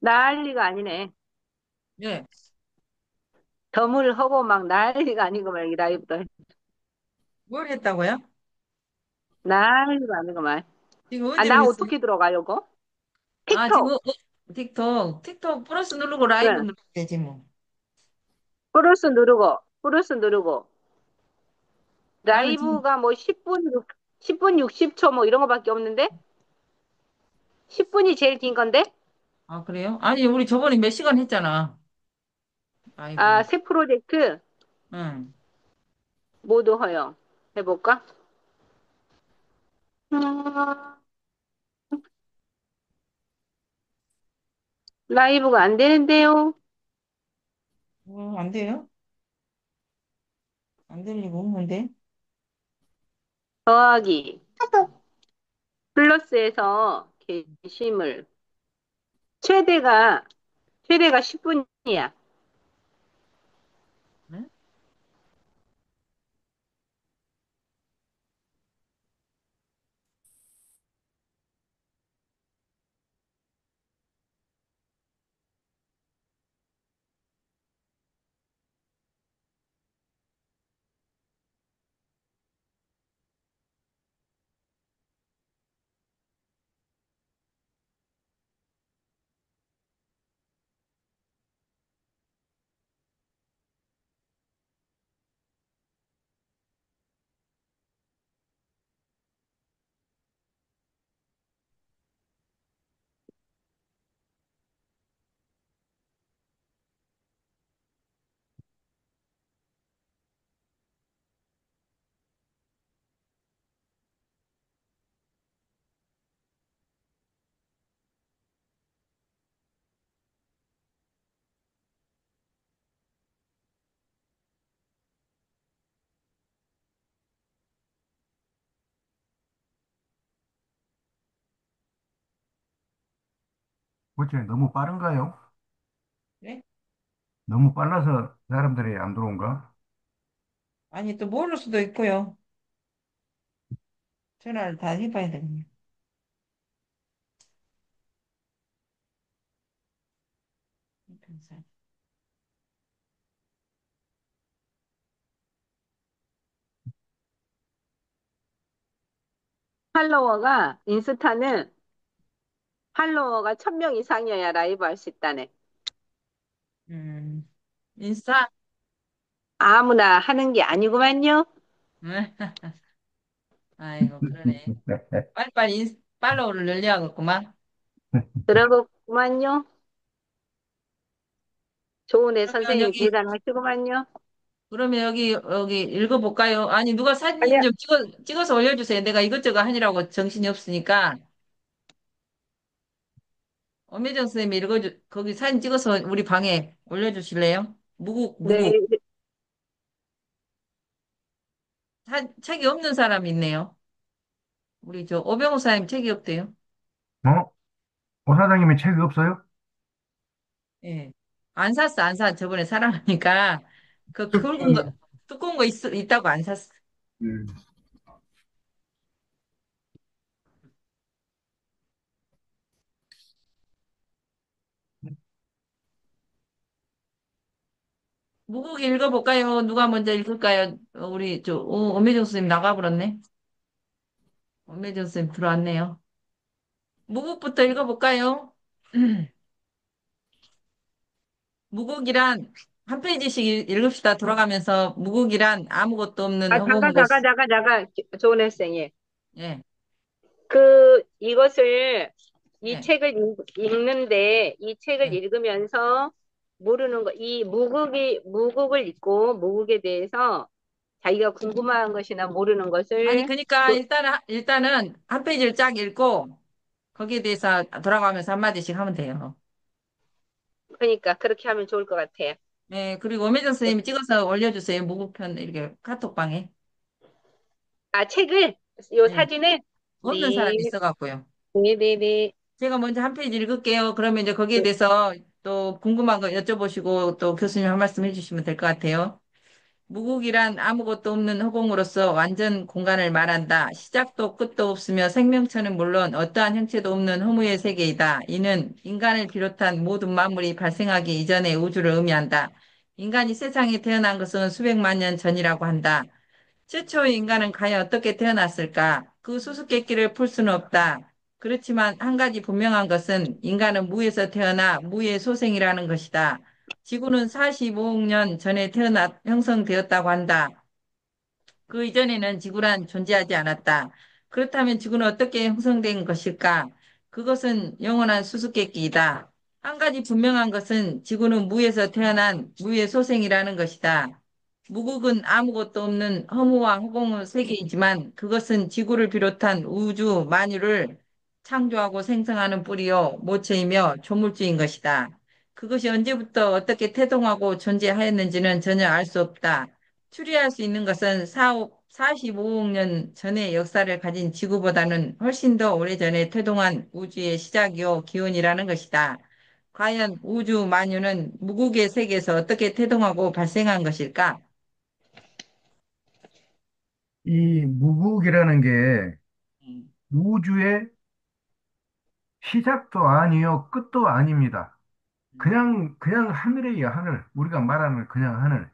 난리가 아니네. 예. 더물허고 막 난리가 아니구만, 이 라이브도. 뭘 했다고요? 난리가 아니구만. 지금 아, 어디로 나 했어요? 어떻게 들어가, 요거? 아, 지금, 틱톡. 틱톡 플러스 누르고 라이브 그래. 누르면 되지, 뭐. 플러스 누르고. 나는 지금, 라이브가 뭐 10분 60초 뭐 이런 거밖에 없는데? 10분이 제일 긴 건데? 아, 그래요? 아니, 우리 저번에 몇 시간 했잖아. 아, 라이브. 새 프로젝트 응. 모두 허용. 해볼까? 음, 라이브가 안 되는데요. 안 돼요? 안 들리고 없는데? 더하기. 플러스에서 게시물. 최대가, 최대가 10분이야. 네? 어째 너무 빠른가요? 네? 너무 빨라서 사람들이 안 들어온가? 아니, 또 모를 수도 있고요. 전화를 다 해봐야 되겠네. 팔로워가, 인스타는 팔로워가 1000명 이상이어야 라이브 할 수 있다네. 음, 인스타? 아무나 하는 게 아니구만요. 아이고, 그러네. 빨리빨리 팔로우를 늘려야겠구만. 그러고구만요. 좋은 애 그러면 선생님 여기, 대단하시구만요. 그러면 여기 읽어볼까요? 아니, 누가 사진 아니야. 좀 찍어서 올려주세요. 내가 이것저것 하느라고 정신이 없으니까. 엄혜정 선생님이 거기 사진 찍어서 우리 방에 올려주실래요? 네, 무국. 책이 없는 사람이 있네요. 우리 저 오병호 사장님 책이 없대요. 어? 오 사장님이 책이 없어요? 예. 안 샀어, 안 사. 저번에 사랑하니까. 그 굵은 거, 두꺼운 거 있다고 안 샀어. 음. 무국 읽어볼까요? 누가 먼저 읽을까요? 우리 엄혜정 선생님 나가버렸네. 엄혜정 선생님 들어왔네요. 무국부터 읽어볼까요? 무국이란 한 페이지씩 읽읍시다. 돌아가면서 무국이란 아무것도 없는 아, 잠깐, 허공이고, 잠깐, 잠깐, 잠깐. 좋은 학생이. 예, 이것을, 이 예. 책을 읽는데, 이 책을 예. 읽으면서 모르는 거, 무국을 읽고, 무국에 대해서 자기가 궁금한 것이나 모르는 아니, 것을, 그러니까 그- 일단은 한 페이지를 쫙 읽고, 거기에 대해서 돌아가면서 한마디씩 하면 돼요. 그러니까 그렇게 하면 좋을 것 같아요. 네, 그리고 오매정 선생님이 찍어서 올려주세요. 무급편 이렇게 카톡방에. 아, 책을, 요 네, 사진을, 없는 사람이 네, 있어갖고요. 네, 네, 네. 제가 먼저 한 페이지 읽을게요. 그러면 이제 거기에 대해서 또 궁금한 거 여쭤보시고 또 교수님 한 말씀 해주시면 될 것 같아요. 무국이란 아무것도 없는 허공으로서 완전 공간을 말한다. 시작도 끝도 없으며 생명체는 물론 어떠한 형체도 없는 허무의 세계이다. 이는 인간을 비롯한 모든 만물이 발생하기 이전의 우주를 의미한다. 인간이 세상에 태어난 것은 수백만 년 전이라고 한다. 최초의 인간은 과연 어떻게 태어났을까? 그 수수께끼를 풀 수는 없다. 그렇지만 한 가지 분명한 것은 인간은 무에서 태어나 무의 소생이라는 것이다. 지구는 45억 년 전에 형성되었다고 한다. 그 이전에는 지구란 존재하지 않았다. 그렇다면 지구는 어떻게 형성된 것일까? 그것은 영원한 수수께끼이다. 한 가지 분명한 것은 지구는 무에서 태어난 무의 소생이라는 것이다. 무국은 아무것도 없는 허무와 허공의 세계이지만 그것은 지구를 비롯한 우주 만유를 창조하고 생성하는 뿌리요, 모체이며 조물주인 것이다. 그것이 언제부터 어떻게 태동하고 존재하였는지는 전혀 알 수 없다. 추리할 수 있는 것은 45억 년 전의 역사를 가진 지구보다는 훨씬 더 오래전에 태동한 우주의 시작이요, 기원이라는 것이다. 과연 우주 만유는 무국의 세계에서 어떻게 태동하고 발생한 것일까? 이 무국이라는 게 음, 우주의 시작도 아니요, 끝도 아닙니다. 음, 그냥 하늘이에요, 하늘. 우리가 말하는 그냥 하늘.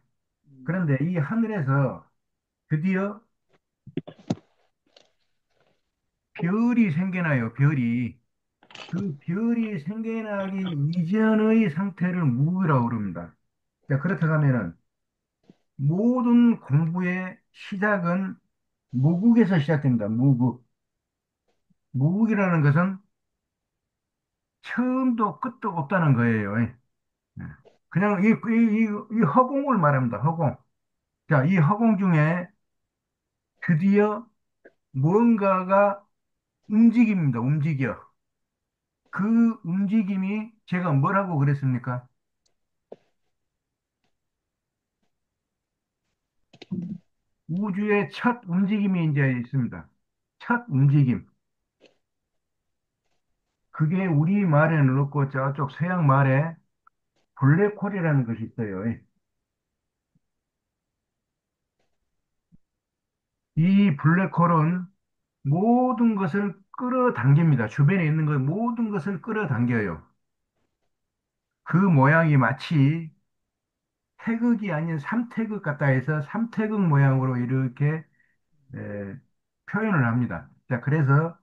음, 그런데 이 하늘에서 드디어 별이 생겨나요, 별이. 그 별이 생겨나기 이전의 상태를 무국이라고 그럽니다. 자, 그렇다고 하면은 모든 공부의 시작은 무국에서 시작됩니다. 무국. 무국이라는 것은 처음도 끝도 없다는 거예요. 예. 그냥 이 허공을 말합니다. 허공. 자, 이 허공 중에 드디어 뭔가가 움직입니다. 움직여. 그 움직임이 제가 뭐라고 그랬습니까? 우주의 첫 움직임이 이제 있습니다. 첫 움직임. 그게 우리 말에는 없고 저쪽 서양 말에 블랙홀이라는 것이 있어요. 예. 이 블랙홀은 모든 것을 끌어당깁니다. 주변에 있는 것, 모든 것을 끌어당겨요. 그 모양이 마치 태극이 아닌 삼태극 같다 해서 삼태극 모양으로 이렇게 에, 표현을 합니다. 자, 그래서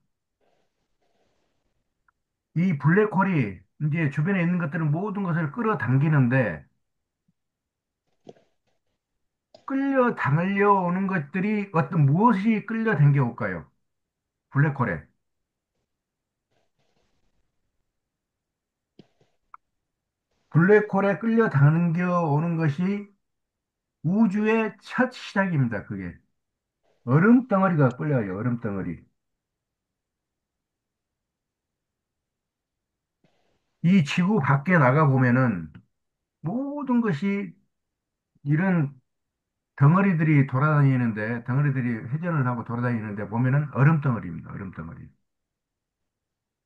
이 블랙홀이 이제 주변에 있는 것들은 모든 것을 끌어당기는데 끌려당겨 오는 것들이 어떤 무엇이 끌려당겨 올까요? 블랙홀에. 블랙홀에 끌려당겨 오는 것이 우주의 첫 시작입니다. 그게. 얼음 덩어리가 끌려요. 얼음 덩어리. 이 지구 밖에 나가 보면은 모든 것이 이런 덩어리들이 돌아다니는데, 덩어리들이 회전을 하고 돌아다니는데 보면은 얼음 덩어리입니다. 얼음 덩어리.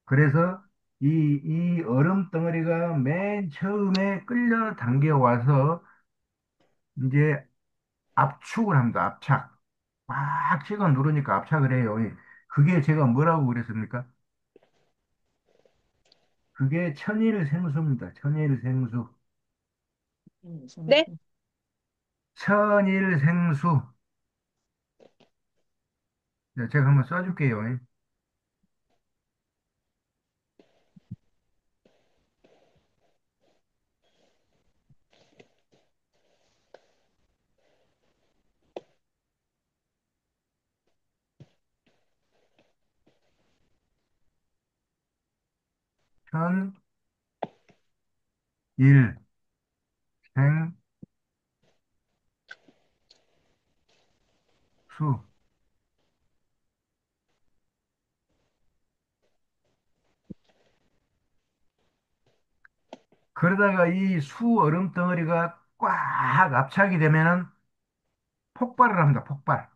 그래서 이 얼음 덩어리가 맨 처음에 끌려 당겨 와서 이제 압축을 합니다. 압착. 꽉 찍어 누르니까 압착을 해요. 그게 제가 뭐라고 그랬습니까? 그게 천일생수입니다. 천일생수. 네? 천일생수. 자, 제가 한번 써줄게요. 천일생수. 그러다가 이 수 얼음 덩어리가 꽉 압착이 되면은 폭발을 합니다. 폭발.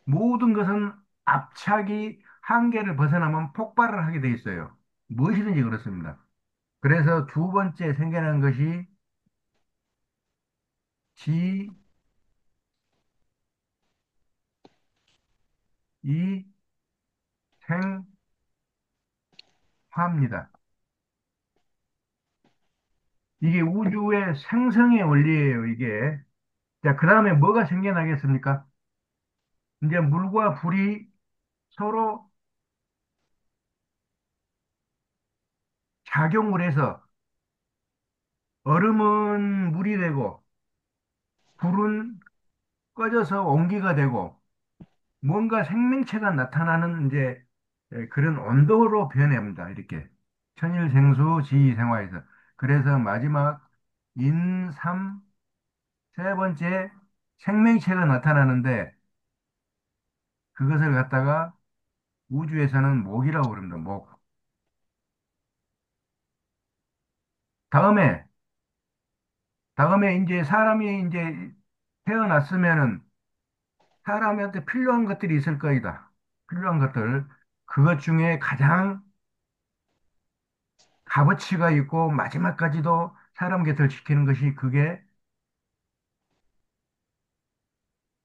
모든 것은 압착이 한계를 벗어나면 폭발을 하게 돼 있어요. 무엇이든지 그렇습니다. 그래서 두 번째 생겨난 것이 이생화입니다. 이게 우주의 생성의 원리예요, 이게. 자, 그 다음에 뭐가 생겨나겠습니까? 이제 물과 불이 서로 작용을 해서 얼음은 물이 되고 불은 꺼져서 온기가 되고 뭔가 생명체가 나타나는 이제 그런 온도로 변해옵니다. 이렇게 천일생수 지이생화에서. 그래서 마지막 인삼 세 번째 생명체가 나타나는데 그것을 갖다가 우주에서는 목이라고 그럽니다. 목. 다음에 이제 사람이 이제 태어났으면은 사람한테 필요한 것들이 있을 거이다. 필요한 것들. 그것 중에 가장 값어치가 있고 마지막까지도 사람 곁을 지키는 것이 그게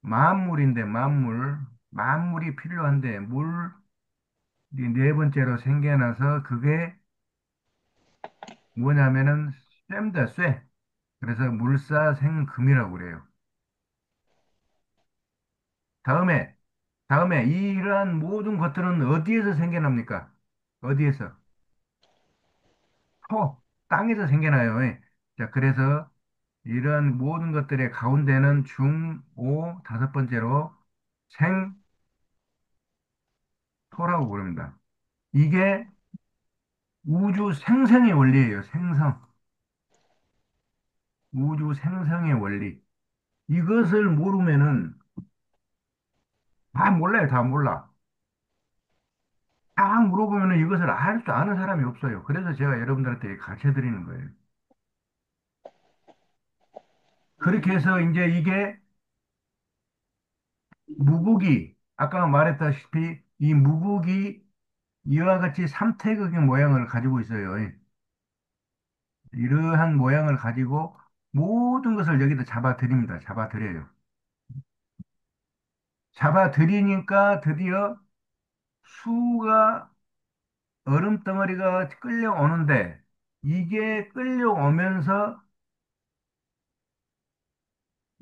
만물인데 만물. 만물이 필요한데 물이 네 번째로 생겨나서 그게 뭐냐면은 쇠입니다. 쇠. 그래서 물사생금이라고 그래요. 다음에 이러한 모든 것들은 어디에서 생겨납니까? 어디에서? 땅에서 생겨나요. 예. 자, 그래서 이런 모든 것들의 가운데는 다섯 번째로 생토라고 부릅니다. 이게 우주 생성의 원리예요. 우주 생성의 원리. 이것을 모르면은 다 몰라요. 다 몰라. 딱 물어보면은 이것을 알 줄 아는 사람이 없어요. 그래서 제가 여러분들한테 가르쳐 드리는 거예요. 그렇게 해서 이제 이게 무국이 아까 말했다시피 이 무국이 이와 같이 삼태극의 모양을 가지고 있어요. 이러한 모양을 가지고 모든 것을 여기다 잡아들입니다. 잡아들여요. 잡아들이니까 드디어 수가 얼음 덩어리가 끌려오는데 이게 끌려오면서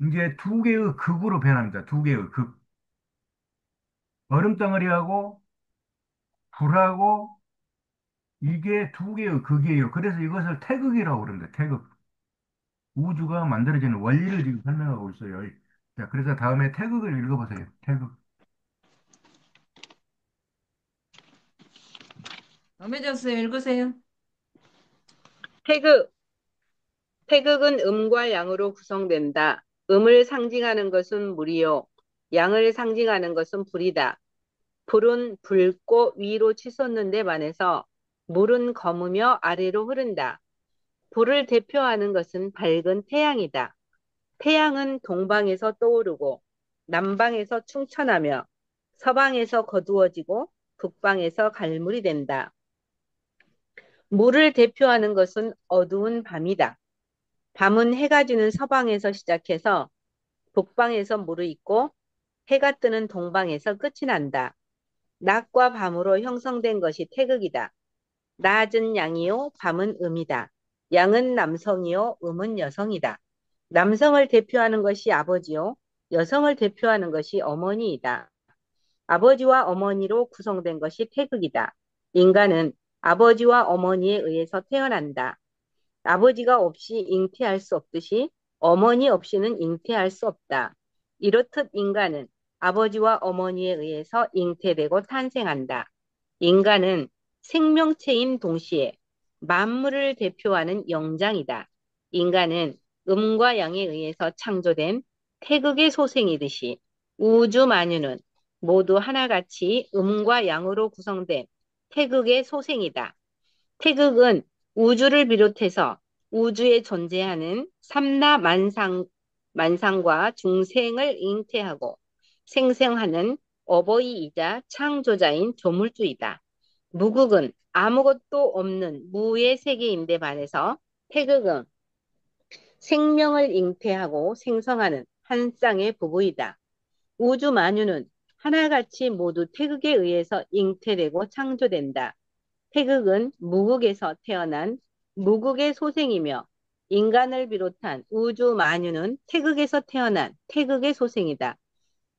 이제 두 개의 극으로 변합니다. 두 개의 극. 얼음 덩어리하고 불하고 이게 두 개의 극이에요. 그래서 이것을 태극이라고 그럽니다. 태극. 우주가 만들어지는 원리를 지금 설명하고 있어요. 자, 그래서 다음에 태극을 읽어보세요. 태극. 엄혜정 선생님 읽으세요. 태극. 태극은 음과 양으로 구성된다. 음을 상징하는 것은 물이요. 양을 상징하는 것은 불이다. 불은 붉고 위로 치솟는 데 반해서 물은 검으며 아래로 흐른다. 불을 대표하는 것은 밝은 태양이다. 태양은 동방에서 떠오르고 남방에서 충천하며 서방에서 거두어지고 북방에서 갈물이 된다. 물을 대표하는 것은 어두운 밤이다. 밤은 해가 지는 서방에서 시작해서 북방에서 무르익고 해가 뜨는 동방에서 끝이 난다. 낮과 밤으로 형성된 것이 태극이다. 낮은 양이요, 밤은 음이다. 양은 남성이요, 음은 여성이다. 남성을 대표하는 것이 아버지요, 여성을 대표하는 것이 어머니이다. 아버지와 어머니로 구성된 것이 태극이다. 인간은 아버지와 어머니에 의해서 태어난다. 아버지가 없이 잉태할 수 없듯이 어머니 없이는 잉태할 수 없다. 이렇듯 인간은 아버지와 어머니에 의해서 잉태되고 탄생한다. 인간은 생명체인 동시에 만물을 대표하는 영장이다. 인간은 음과 양에 의해서 창조된 태극의 소생이듯이 우주 만유는 모두 하나같이 음과 양으로 구성된 태극의 소생이다. 태극은 우주를 비롯해서 우주에 존재하는 만상과 중생을 잉태하고 생성하는 어버이이자 창조자인 조물주이다. 무국은 아무것도 없는 무의 세계인데 반해서 태극은 생명을 잉태하고 생성하는 한 쌍의 부부이다. 우주 만유는 하나같이 모두 태극에 의해서 잉태되고 창조된다. 태극은 무국에서 태어난 무국의 소생이며 인간을 비롯한 우주 만유는 태극에서 태어난 태극의 소생이다.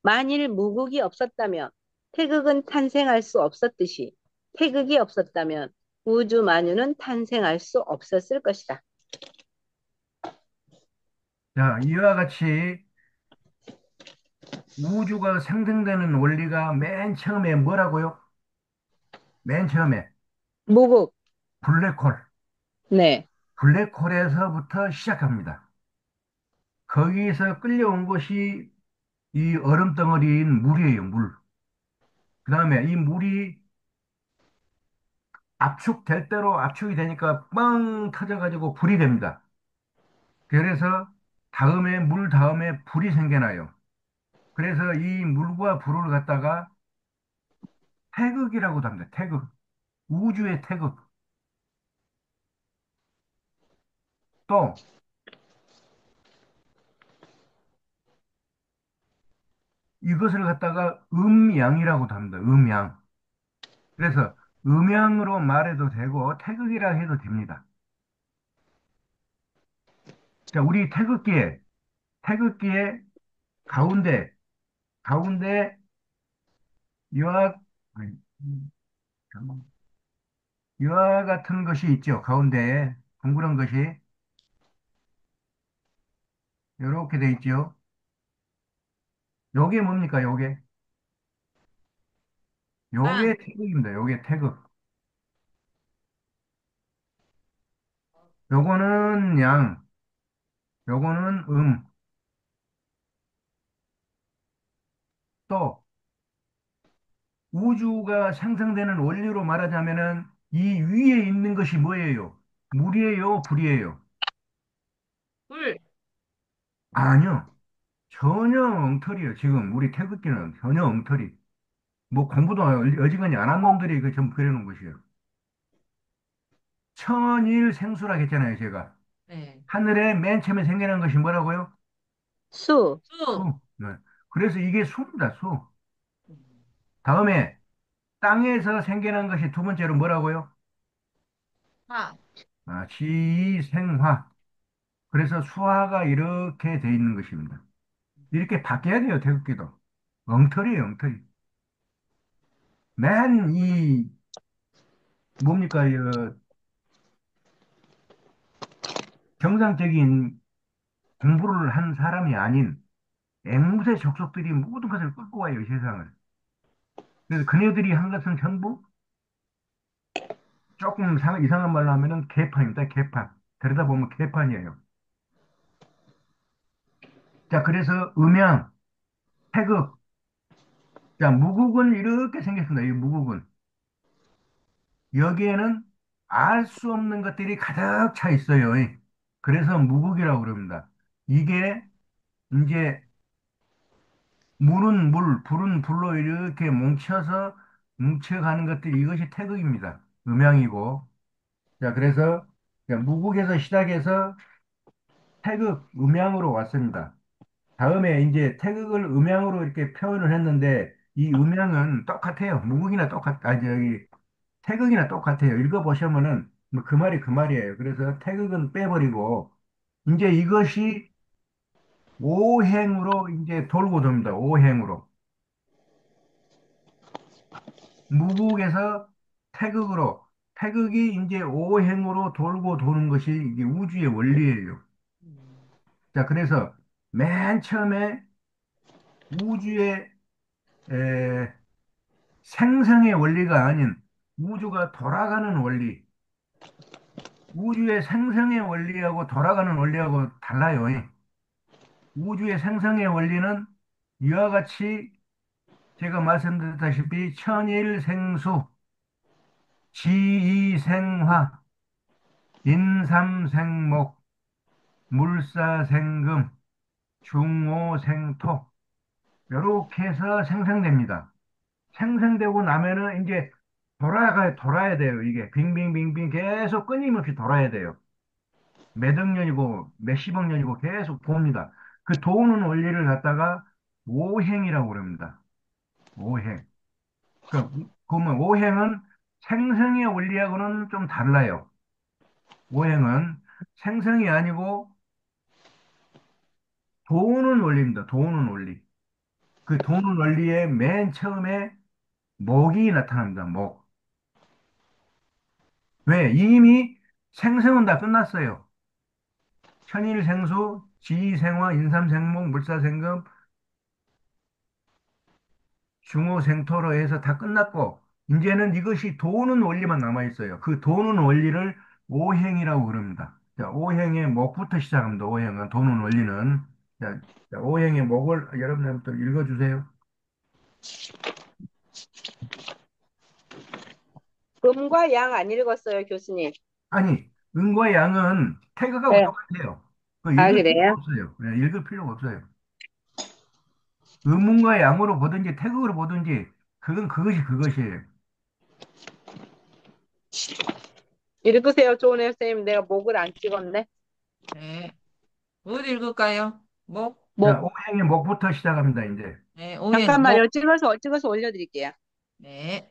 만일 무국이 없었다면 태극은 탄생할 수 없었듯이 태극이 없었다면 우주 만유는 탄생할 수 없었을 것이다. 자, 이와 같이 우주가 생성되는 원리가 맨 처음에 뭐라고요? 맨 처음에 무국, 블랙홀. 네. 블랙홀에서부터 시작합니다. 거기서 끌려온 것이 이 얼음 덩어리인 물이에요, 물. 그 다음에 이 물이 압축될 대로 압축이 되니까 뻥 터져가지고 불이 됩니다. 그래서 물 다음에 불이 생겨나요. 그래서 이 물과 불을 갖다가 태극이라고도 합니다. 태극. 우주의 태극. 또 이것을 갖다가 음양이라고도 합니다. 음양. 그래서 음양으로 말해도 되고 태극이라 해도 됩니다. 자, 우리 태극기의 가운데, 가운데 유화, 아니, 잠깐만. 유화 같은 것이 있죠. 가운데에 둥그런 것이 이렇게 돼 있죠. 요게 뭡니까? 요게 땅, 요게 태극입니다. 요게 태극. 요거는 양, 요거는 또 우주가 생성되는 원리로 말하자면은 이 위에 있는 것이 뭐예요? 물이에요? 불이에요? 불, 아니요. 전혀 엉터리예요. 지금 우리 태극기는 전혀 엉터리. 뭐 공부도 어지간히 안 한 놈들이 그 전부 그려놓은 것이에요. 천일생수라 했잖아요, 제가. 네. 하늘에 맨 처음에 생겨난 것이 뭐라고요? 수, 수, 수. 네. 그래서 이게 수입니다, 수. 다음에 땅에서 생겨난 것이 두 번째로 뭐라고요? 화, 지생화. 그래서 수화가 이렇게 돼 있는 것입니다. 이렇게 바뀌어야 돼요, 태극기도. 엉터리예요, 엉터리. 뭡니까, 정상적인 공부를 한 사람이 아닌 앵무새 족속들이 모든 것을 끌고 와요, 이 세상을. 그래서 그네들이 한 것은 전부 조금 이상한 말로 하면은 개판입니다, 개판. 들여다보면 개판이에요. 자, 그래서 태극. 자, 무국은 이렇게 생겼습니다, 이 무국은. 여기에는 알 수 없는 것들이 가득 차 있어요. 그래서 무국이라고 그럽니다. 이게 이제 물은 물, 불은 불로 이렇게 뭉쳐가는 것들이 이것이 태극입니다. 음양이고. 자, 그래서 무국에서 시작해서 태극, 음양으로 왔습니다. 다음에 이제 태극을 음양으로 이렇게 표현을 했는데 이 음양은 똑같아요. 저기 태극이나 똑같아요. 읽어보시면은 뭐 그 말이 그 말이에요. 그래서 태극은 빼버리고 이제 이것이 오행으로 이제 돌고 돕니다. 오행으로. 무국에서 태극으로 태극이 이제 오행으로 돌고 도는 것이 이게 우주의 원리예요. 자, 그래서 맨 처음에 우주의 에, 생성의 원리가 아닌 우주가 돌아가는 원리, 우주의 생성의 원리하고 돌아가는 원리하고 달라요. 우주의 생성의 원리는 이와 같이 제가 말씀드렸다시피 천일생수, 지이생화, 인삼생목, 물사생금, 중오생토 이렇게 해서 생성됩니다. 생성되고 나면은 이제 돌아야 돼요. 이게 빙빙빙빙 계속 끊임없이 돌아야 돼요. 몇 억 년이고 몇십억 년이고 계속 돕니다. 그 도는 원리를 갖다가 오행이라고 그럽니다. 오행. 그러면 오행은 생성의 원리하고는 좀 달라요. 오행은 생성이 아니고 도는 원리입니다. 도는 원리. 그 도는 원리의 맨 처음에 목이 나타납니다. 목. 왜? 이미 생성은 다 끝났어요. 천일생수, 지이생화, 인삼생목, 물사생금, 중호생토로 해서 다 끝났고, 이제는 이것이 도는 원리만 남아있어요. 그 도는 원리를 오행이라고 그럽니다. 자, 오행의 목부터 시작합니다. 오행은, 도는 원리는. 자, 오행의 목을 여러분들부터 읽어주세요. 음과 양 안 읽었어요, 교수님. 아니, 음과 양은 태그가 네. 똑같아요. 그 아, 읽을 필요가 그래요? 없어요. 네, 읽을 필요가 없어요. 음문과 양으로 보든지 태극으로 보든지 그건 그것이에요. 읽으세요, 조은혜 선생님. 내가 목을 안 찍었네. 네. 어디 읽을까요? 목? 자, 목. 오행의 목부터 시작합니다, 이제. 네, 오행, 목. 잠깐만요. 찍어서 올려드릴게요. 네.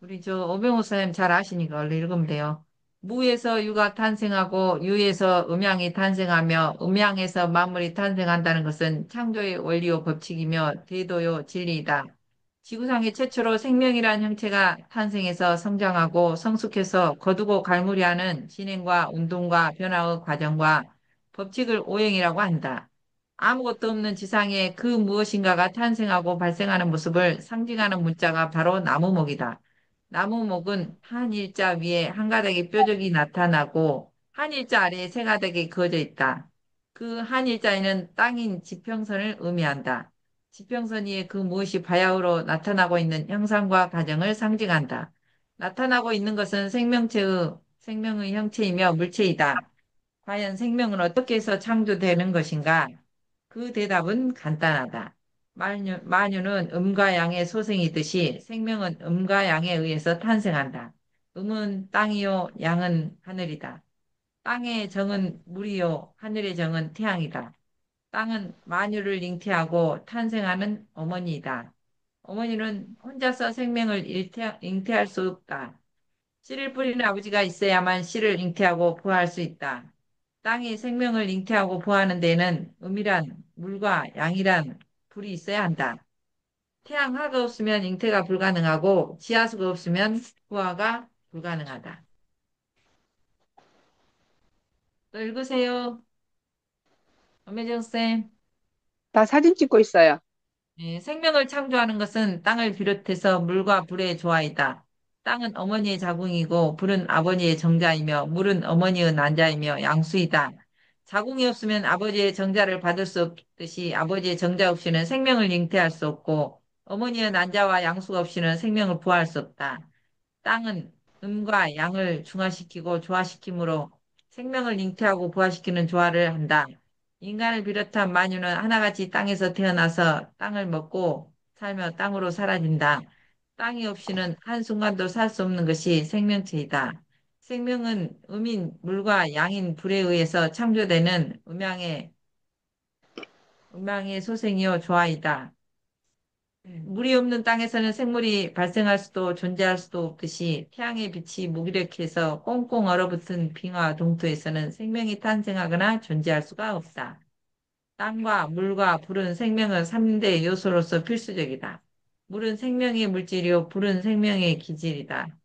우리 저 오병호 선생님 잘 아시니까 얼른 읽으면 돼요. 무에서 유가 탄생하고 유에서 음양이 탄생하며 음양에서 만물이 탄생한다는 것은 창조의 원리요 법칙이며 대도요 진리이다. 지구상에 최초로 생명이란 형체가 탄생해서 성장하고 성숙해서 거두고 갈무리하는 진행과 운동과 변화의 과정과 법칙을 오행이라고 한다. 아무것도 없는 지상에 그 무엇인가가 탄생하고 발생하는 모습을 상징하는 문자가 바로 나무목이다. 나무목은 한 일자 위에 한 가닥의 뾰족이 나타나고 한 일자 아래에 세 가닥이 그어져 있다. 그 한 일자에는 땅인 지평선을 의미한다. 지평선 위에 그 무엇이 바야흐로 나타나고 있는 형상과 과정을 상징한다. 나타나고 있는 것은 생명의 형체이며 물체이다. 과연 생명은 어떻게 해서 창조되는 것인가? 그 대답은 간단하다. 만유는 음과 양의 소생이듯이 생명은 음과 양에 의해서 탄생한다. 음은 땅이요, 양은 하늘이다. 땅의 정은 물이요, 하늘의 정은 태양이다. 땅은 만유를 잉태하고 탄생하는 어머니이다. 어머니는 혼자서 생명을 잉태할 수 없다. 씨를 뿌리는 아버지가 있어야만 씨를 잉태하고 부화할 수 있다. 땅이 생명을 잉태하고 부화하는 데에는 음이란 물과 양이란 불이 있어야 한다. 태양하가 없으면 잉태가 불가능하고 지하수가 없으면 부화가 불가능하다. 또 읽으세요. 엄혜정 쌤. 다 사진 찍고 있어요. 네, 생명을 창조하는 것은 땅을 비롯해서 물과 불의 조화이다. 땅은 어머니의 자궁이고 불은 아버지의 정자이며 물은 어머니의 난자이며 양수이다. 자궁이 없으면 아버지의 정자를 받을 수 없듯이 아버지의 정자 없이는 생명을 잉태할 수 없고 어머니의 난자와 양수가 없이는 생명을 부화할 수 없다. 땅은 음과 양을 중화시키고 조화시키므로 생명을 잉태하고 부화시키는 조화를 한다. 인간을 비롯한 만유는 하나같이 땅에서 태어나서 땅을 먹고 살며 땅으로 사라진다. 땅이 없이는 한순간도 살 수 없는 것이 생명체이다. 생명은 음인 물과 양인 불에 의해서 창조되는 음양의 소생이요 조화이다. 물이 없는 땅에서는 생물이 발생할 수도 존재할 수도 없듯이 태양의 빛이 무기력해서 꽁꽁 얼어붙은 빙하 동토에서는 생명이 탄생하거나 존재할 수가 없다. 땅과 물과 불은 생명의 3대 요소로서 필수적이다. 물은 생명의 물질이요, 불은 생명의 기질이다.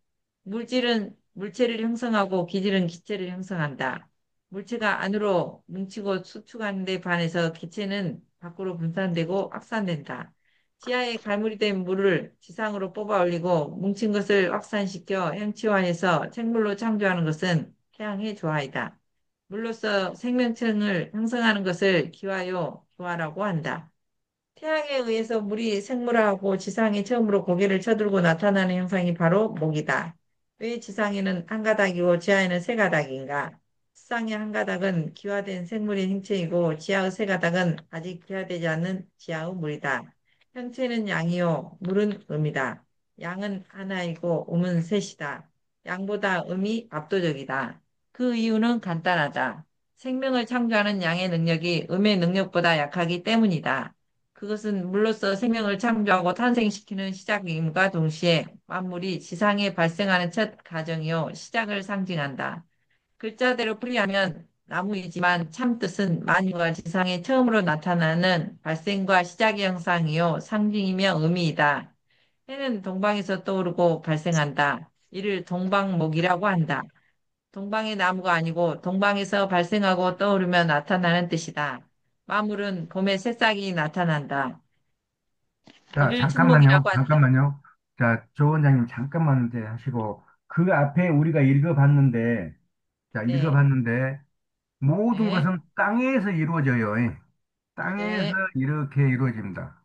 물질은 물체를 형성하고 기질은 기체를 형성한다. 물체가 안으로 뭉치고 수축하는 데 반해서 기체는 밖으로 분산되고 확산된다. 지하에 갈무리 된 물을 지상으로 뽑아 올리고 뭉친 것을 확산시켜 형체화해서 생물로 창조하는 것은 태양의 조화이다. 물로서 생명층을 형성하는 것을 기화요, 조화라고 한다. 태양에 의해서 물이 생물화하고 지상에 처음으로 고개를 쳐들고 나타나는 현상이 바로 목이다. 왜 지상에는 한 가닥이고 지하에는 세 가닥인가? 지상의 한 가닥은 기화된 생물의 형체이고 지하의 세 가닥은 아직 기화되지 않는 지하의 물이다. 형체는 양이요, 물은 음이다. 양은 하나이고 음은 셋이다. 양보다 음이 압도적이다. 그 이유는 간단하다. 생명을 창조하는 양의 능력이 음의 능력보다 약하기 때문이다. 그것은 물로서 생명을 창조하고 탄생시키는 시작임과 동시에 만물이 지상에 발생하는 첫 가정이요 시작을 상징한다. 글자대로 풀이하면 나무이지만 참 뜻은 만유가 지상에 처음으로 나타나는 발생과 시작의 형상이요 상징이며 의미이다. 해는 동방에서 떠오르고 발생한다. 이를 동방목이라고 한다. 동방의 나무가 아니고 동방에서 발생하고 떠오르며 나타나는 뜻이다. 만물은 봄에 새싹이 나타난다. 자, 이를 춘목이라고 한다. 잠깐만요. 자, 조 원장님 잠깐만 이제 하시고 그 앞에 우리가 읽어봤는데, 자, 네, 읽어봤는데 모든 네, 것은 땅에서 이루어져요. 예. 땅에서 네, 이렇게 이루어집니다.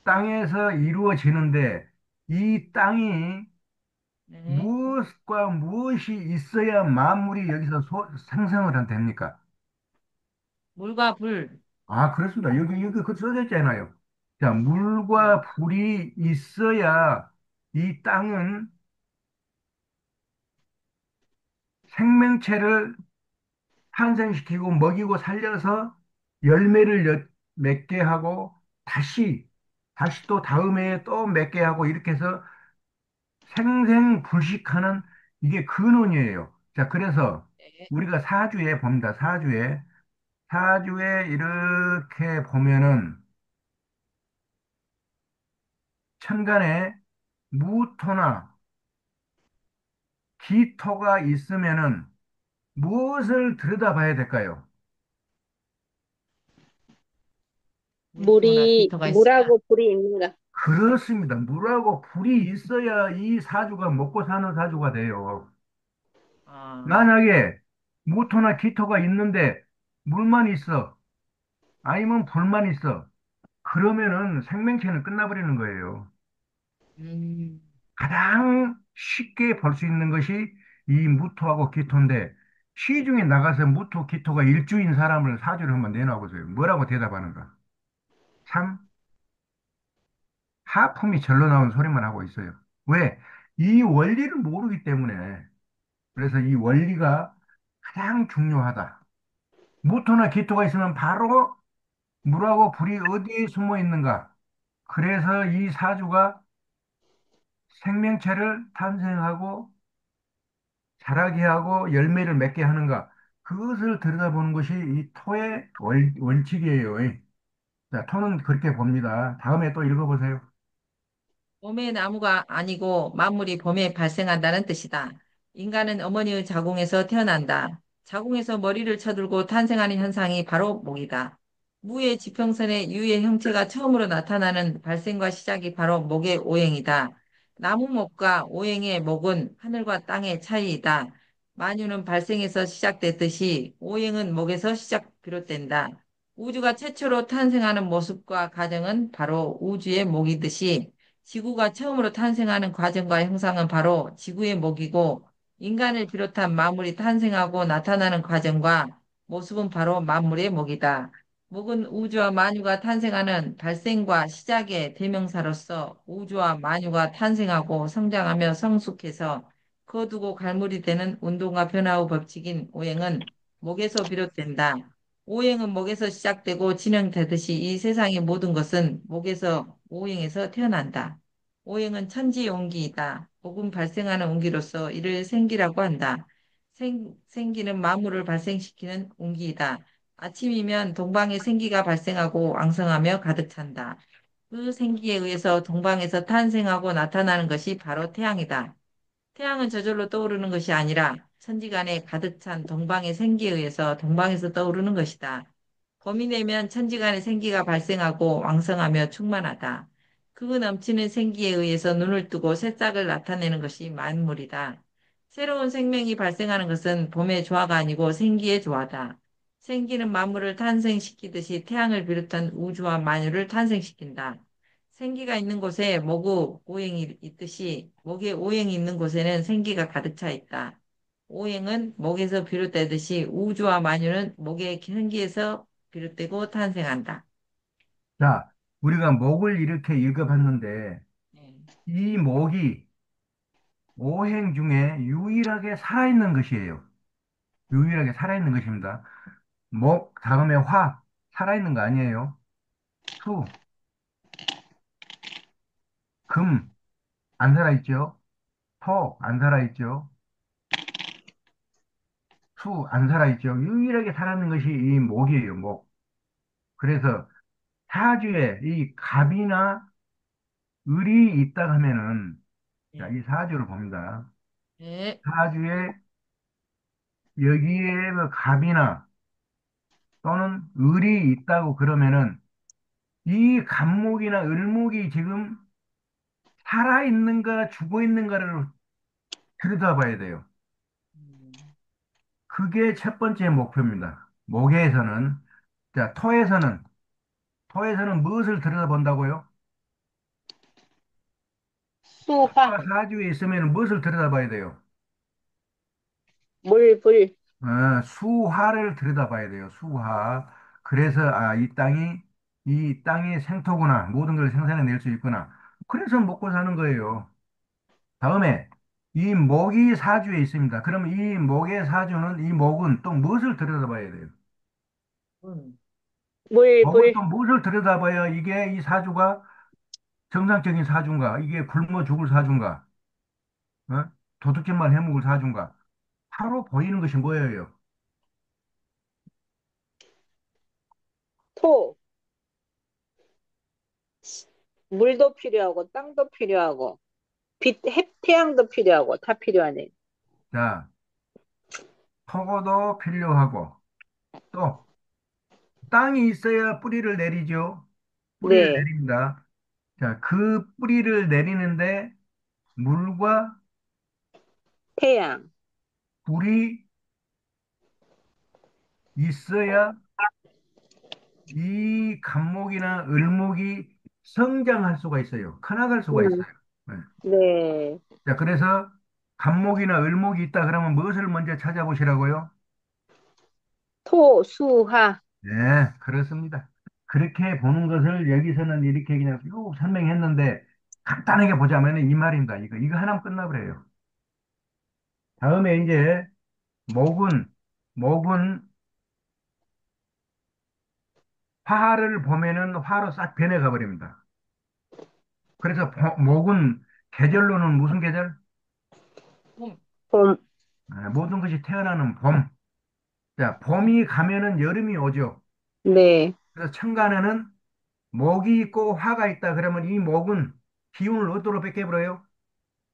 땅에서 이루어지는데 이 땅이 네. 무엇과 무엇이 있어야 만물이 여기서 생성을 됩니까? 물과 불. 아, 그렇습니다. 여기 그 써져 있잖아요. 자, 네, 물과 불이 있어야 이 땅은 생명체를 탄생시키고 먹이고 살려서 열매를 맺게 하고 다시 또 다음 해에 또 맺게 하고 이렇게 해서 생생불식하는 이게 근원이에요. 자, 그래서 네. 우리가 사주에 봅니다. 사주에 이렇게 보면은 천간에 무토나 기토가 있으면은 무엇을 들여다봐야 될까요? 물토나 기토가 있으면 물하고 불이 있는가? 그렇습니다. 물하고 불이 있어야 이 사주가 먹고 사는 사주가 돼요. 아, 만약에 무토나 기토가 있는데 물만 있어, 아니면 불만 있어, 그러면은 생명체는 끝나버리는 거예요. 음, 가장 쉽게 볼 수 있는 것이 이 무토하고 기토인데, 시중에 나가서 무토, 기토가 일주인 사람을 사주를 한번 내놔보세요. 뭐라고 대답하는가? 참 하품이 절로 나온 소리만 하고 있어요. 왜? 이 원리를 모르기 때문에. 그래서 이 원리가 가장 중요하다. 무토나 기토가 있으면 바로 물하고 불이 어디에 숨어 있는가? 그래서 이 사주가 생명체를 탄생하고 자라게 하고 열매를 맺게 하는가? 그것을 들여다보는 것이 이 토의 원칙이에요. 자, 토는 그렇게 봅니다. 다음에 또 읽어보세요. 봄의 나무가 아니고 만물이 봄에 발생한다는 뜻이다. 인간은 어머니의 자궁에서 태어난다. 자궁에서 머리를 쳐들고 탄생하는 현상이 바로 목이다. 무의 지평선의 유의 형체가 처음으로 나타나는 발생과 시작이 바로 목의 오행이다. 나무목과 오행의 목은 하늘과 땅의 차이이다. 만유는 발생에서 시작됐듯이 오행은 목에서 비롯된다. 우주가 최초로 탄생하는 모습과 과정은 바로 우주의 목이듯이 지구가 처음으로 탄생하는 과정과 형상은 바로 지구의 목이고 인간을 비롯한 만물이 탄생하고 나타나는 과정과 모습은 바로 만물의 목이다. 목은 우주와 만유가 탄생하는 발생과 시작의 대명사로서 우주와 만유가 탄생하고 성장하며 성숙해서 거두고 갈물이 되는 운동과 변화의 법칙인 오행은 목에서 비롯된다. 오행은 목에서 시작되고 진행되듯이 이 세상의 모든 것은 목에서 오행에서 태어난다. 오행은 천지의 온기이다. 복은 발생하는 온기로서 이를 생기라고 한다. 생기는 만물을 발생시키는 온기이다. 아침이면 동방에 생기가 발생하고 왕성하며 가득 찬다. 그 생기에 의해서 동방에서 탄생하고 나타나는 것이 바로 태양이다. 태양은 저절로 떠오르는 것이 아니라 천지간에 가득 찬 동방의 생기에 의해서 동방에서 떠오르는 것이다. 봄이 되면 천지간에 생기가 발생하고 왕성하며 충만하다. 그 넘치는 생기에 의해서 눈을 뜨고 새싹을 나타내는 것이 만물이다. 새로운 생명이 발생하는 것은 봄의 조화가 아니고 생기의 조화다. 생기는 만물을 탄생시키듯이 태양을 비롯한 우주와 만유를 탄생시킨다. 생기가 있는 곳에 목의 오행이 있듯이 목의 오행이 있는 곳에는 생기가 가득 차 있다. 오행은 목에서 비롯되듯이 우주와 만유는 목의 생기에서 비롯되고 탄생한다. 자, 우리가 목을 이렇게 읽어봤는데, 네. 이 목이 오행 중에 유일하게 살아있는 것이에요. 유일하게 살아있는 것입니다. 목, 다음에 화. 살아있는 거 아니에요. 수, 금, 안 살아있죠. 토, 안 살아있죠. 수, 안 살아있죠. 유일하게 살아있는 것이 이 목이에요, 목. 그래서 사주에 이 갑이나 을이 있다 하면은, 자, 예. 이 사주를 봅니다. 예. 사주에 여기에 그 갑이나 또는 을이 있다고 그러면은 이 갑목이나 을목이 지금 살아있는가 죽어있는가를 들여다봐야 돼요. 음. 그게 첫 번째 목표입니다. 목에서는, 자, 토에서는 무엇을 들여다본다고요? 수화, 토가 사주에 있으면 무엇을 들여다봐야 돼요? 물, 불, 수화를 들여다봐야 돼요. 수화. 그래서, 아, 이 땅이 생토구나. 모든 걸 생산해낼 수 있구나. 그래서 먹고 사는 거예요. 다음에, 이 목이 사주에 있습니다. 그러면 이 목의 사주는, 이 목은 또 무엇을 들여다봐야 돼요? 음. 물, 목은 불, 또 무엇을 들여다봐야 이게 이 사주가 정상적인 사주인가? 이게 굶어 죽을 사주인가? 어? 도둑질만 해먹을 사주인가? 바로 보이는 것이 뭐예요? 토, 물도 필요하고, 땅도 필요하고, 태양도 필요하고, 다 필요하네. 자, 토거도 필요하고, 또, 땅이 있어야 뿌리를 내리죠. 뿌리를 네, 내립니다. 자, 그 뿌리를 내리는데 물과 태양, 불이 있어야 이 갑목이나 을목이 성장할 수가 있어요. 커나갈 수가 음, 있어요. 네. 네, 자, 그래서 갑목이나 을목이 있다 그러면 무엇을 먼저 찾아보시라고요? 토, 수화, 네, 그렇습니다. 그렇게 보는 것을 여기서는 이렇게 그냥 쭉 설명했는데 간단하게 보자면 이 말입니다. 이거 하나면 끝나버려요. 다음에 이제 목은, 목은 화를 보면은 화로 싹 변해가 버립니다. 그래서 목은 계절로는 무슨 계절? 봄. 봄, 모든 것이 태어나는 봄. 자, 봄이 가면은 여름이 오죠. 네, 그래서 천간에는 목이 있고 화가 있다 그러면 이 목은 기운을 어디로 뺏겨버려요?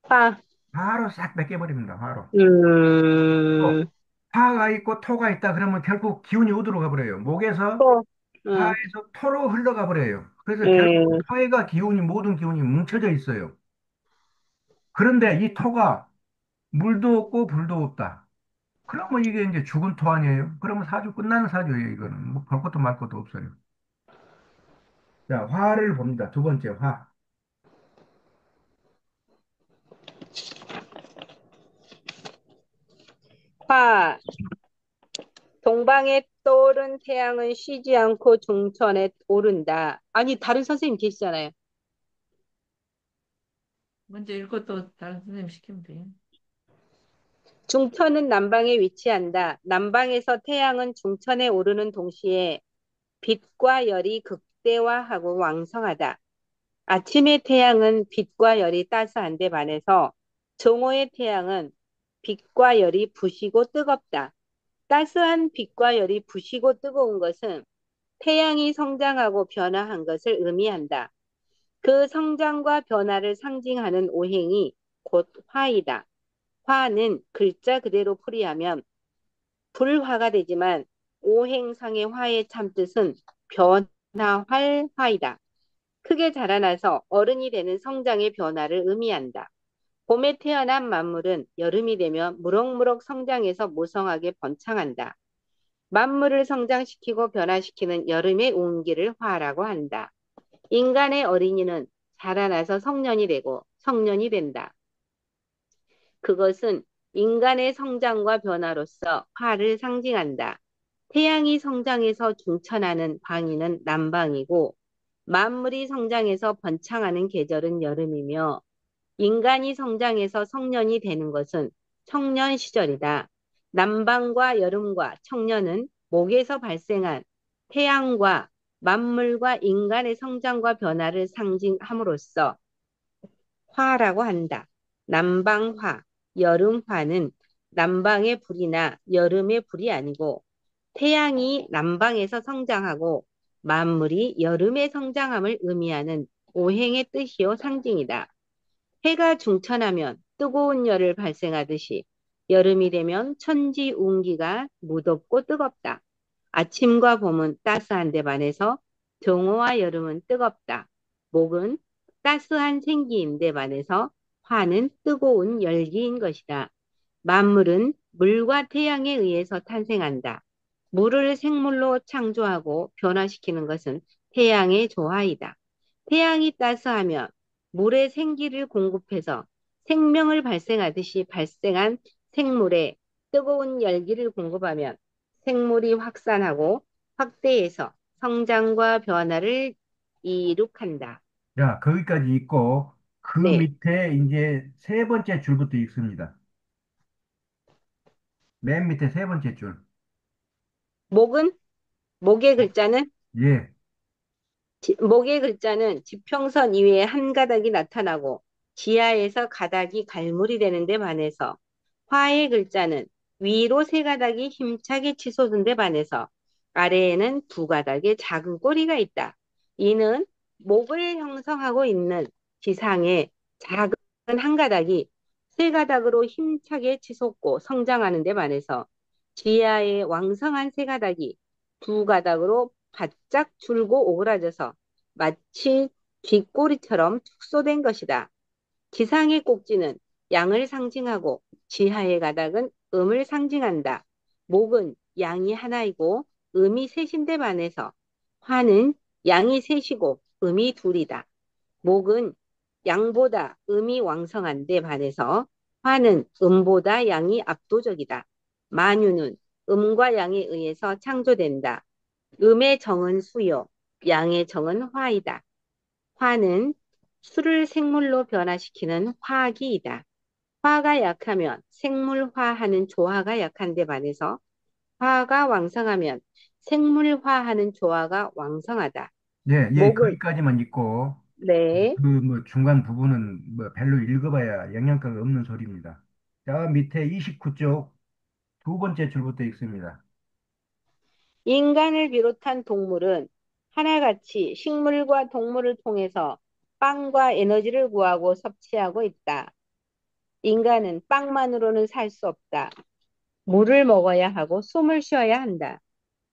화, 화로 싹 뺏겨버립니다. 화로. 또 음, 화가 있고 토가 있다 그러면 결국 기운이 어디로 가버려요? 목에서 토, 화에서 토로 흘러가 버려요. 그래서 결국 음, 토가 기운이 모든 기운이 뭉쳐져 있어요. 그런데 이 토가 물도 없고 불도 없다. 그러면 이게 이제 죽은 토 아니에요? 그러면 사주 끝나는 사주예요, 이거는. 뭐 볼 것도 말 것도 없어요. 자, 화를 봅니다. 두 번째 화. 화, 동방에 떠오른 태양은 쉬지 않고 중천에 오른다. 아니, 다른 선생님 계시잖아요. 먼저 읽고 또 다른 선생님 시키면 돼요. 중천은 남방에 위치한다. 남방에서 태양은 중천에 오르는 동시에 빛과 열이 극대화하고 왕성하다. 아침의 태양은 빛과 열이 따스한데 반해서 정오의 태양은 빛과 열이 부시고 뜨겁다. 따스한 빛과 열이 부시고 뜨거운 것은 태양이 성장하고 변화한 것을 의미한다. 그 성장과 변화를 상징하는 오행이 곧 화이다. 화는 글자 그대로 풀이하면 불화가 되지만 오행상의 화의 참뜻은 변화할 화이다. 크게 자라나서 어른이 되는 성장의 변화를 의미한다. 봄에 태어난 만물은 여름이 되면 무럭무럭 성장해서 모성하게 번창한다. 만물을 성장시키고 변화시키는 여름의 온기를 화라고 한다. 인간의 어린이는 자라나서 성년이 되고 성년이 된다. 그것은 인간의 성장과 변화로서 화를 상징한다. 태양이 성장해서 중천하는 방위는 남방이고 만물이 성장해서 번창하는 계절은 여름이며 인간이 성장해서 성년이 되는 것은 청년 시절이다. 남방과 여름과 청년은 목에서 발생한 태양과 만물과 인간의 성장과 변화를 상징함으로써 화라고 한다. 남방화, 여름화는 남방의 불이나 여름의 불이 아니고 태양이 남방에서 성장하고 만물이 여름에 성장함을 의미하는 오행의 뜻이요 상징이다. 해가 중천하면 뜨거운 열을 발생하듯이 여름이 되면 천지 운기가 무덥고 뜨겁다. 아침과 봄은 따스한데 반해서 정오와 여름은 뜨겁다. 목은 따스한 생기인데 반해서 화는 뜨거운 열기인 것이다. 만물은 물과 태양에 의해서 탄생한다. 물을 생물로 창조하고 변화시키는 것은 태양의 조화이다. 태양이 따스하면 물에 생기를 공급해서 생명을 발생하듯이 발생한 생물에 뜨거운 열기를 공급하면 생물이 확산하고 확대해서 성장과 변화를 이룩한다. 자, 거기까지 있고, 그 네. 밑에 이제 세 번째 줄부터 읽습니다. 맨 밑에 세 번째 줄. 목은, 목의 글자는 예, 목의 글자는 지평선 이외에 한 가닥이 나타나고 지하에서 가닥이 갈무리 되는데 반해서 화의 글자는 위로 세 가닥이 힘차게 치솟은 데 반해서 아래에는 두 가닥의 작은 꼬리가 있다. 이는 목을 형성하고 있는 지상의 작은 한 가닥이 세 가닥으로 힘차게 치솟고 성장하는 데 반해서 지하의 왕성한 세 가닥이 두 가닥으로 바짝 줄고 오그라져서 마치 쥐꼬리처럼 축소된 것이다. 지상의 꼭지는 양을 상징하고 지하의 가닥은 음을 상징한다. 목은 양이 하나이고 음이 셋인데 반해서 화는 양이 셋이고 음이 둘이다. 목은 양보다 음이 왕성한데 반해서 화는 음보다 양이 압도적이다. 만유는 음과 양에 의해서 창조된다. 음의 정은 수요, 양의 정은 화이다. 화는 수를 생물로 변화시키는 화기이다. 화가 약하면 생물화하는 조화가 약한데 반해서 화가 왕성하면 생물화하는 조화가 왕성하다. 예, 예, 목은 거기까지만 읽고, 네, 그 뭐 중간 부분은 뭐 별로 읽어봐야 영양가가 없는 소리입니다. 자, 밑에 29쪽 두 번째 줄부터 읽습니다. 인간을 비롯한 동물은 하나같이 식물과 동물을 통해서 빵과 에너지를 구하고 섭취하고 있다. 인간은 빵만으로는 살 수 없다. 물을 먹어야 하고 숨을 쉬어야 한다.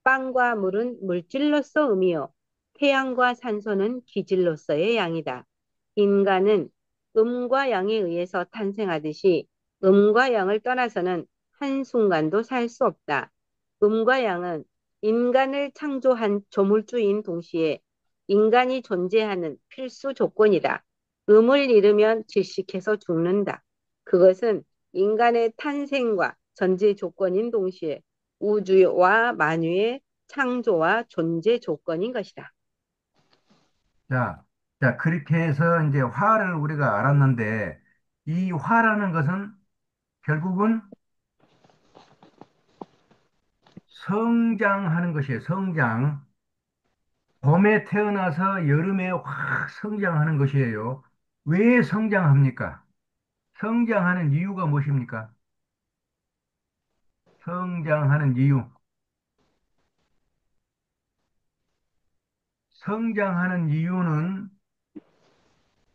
빵과 물은 물질로서 음이요. 태양과 산소는 기질로서의 양이다. 인간은 음과 양에 의해서 탄생하듯이 음과 양을 떠나서는 한순간도 살 수 없다. 음과 양은 인간을 창조한 조물주인 동시에 인간이 존재하는 필수 조건이다. 음을 잃으면 질식해서 죽는다. 그것은 인간의 탄생과 전제 조건인 동시에 우주와 만유의 창조와 존재 조건인 것이다. 자, 자, 그렇게 해서 이제 화를 우리가 알았는데, 이 화라는 것은 결국은 성장하는 것이에요. 성장. 봄에 태어나서 여름에 확 성장하는 것이에요. 왜 성장합니까? 성장하는 이유가 무엇입니까? 성장하는 이유. 성장하는 이유는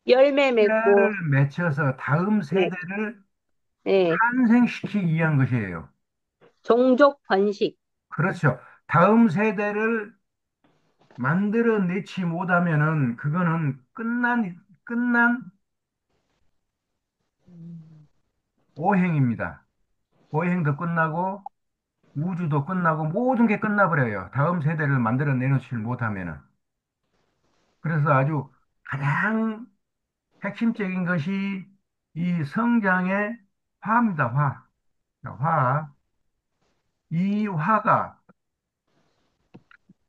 열매 맺고, 씨알을 맺혀서 다음 네, 세대를 네, 탄생시키기 위한 것이에요. 종족 번식, 그렇죠. 다음 세대를 만들어내지 못하면은 그거는 끝난 오행입니다. 오행도 끝나고 우주도 끝나고 모든 게 끝나버려요. 다음 세대를 만들어내놓지 못하면은. 그래서 아주 가장 핵심적인 것이 이 성장의 화입니다. 화. 자, 화. 이 화가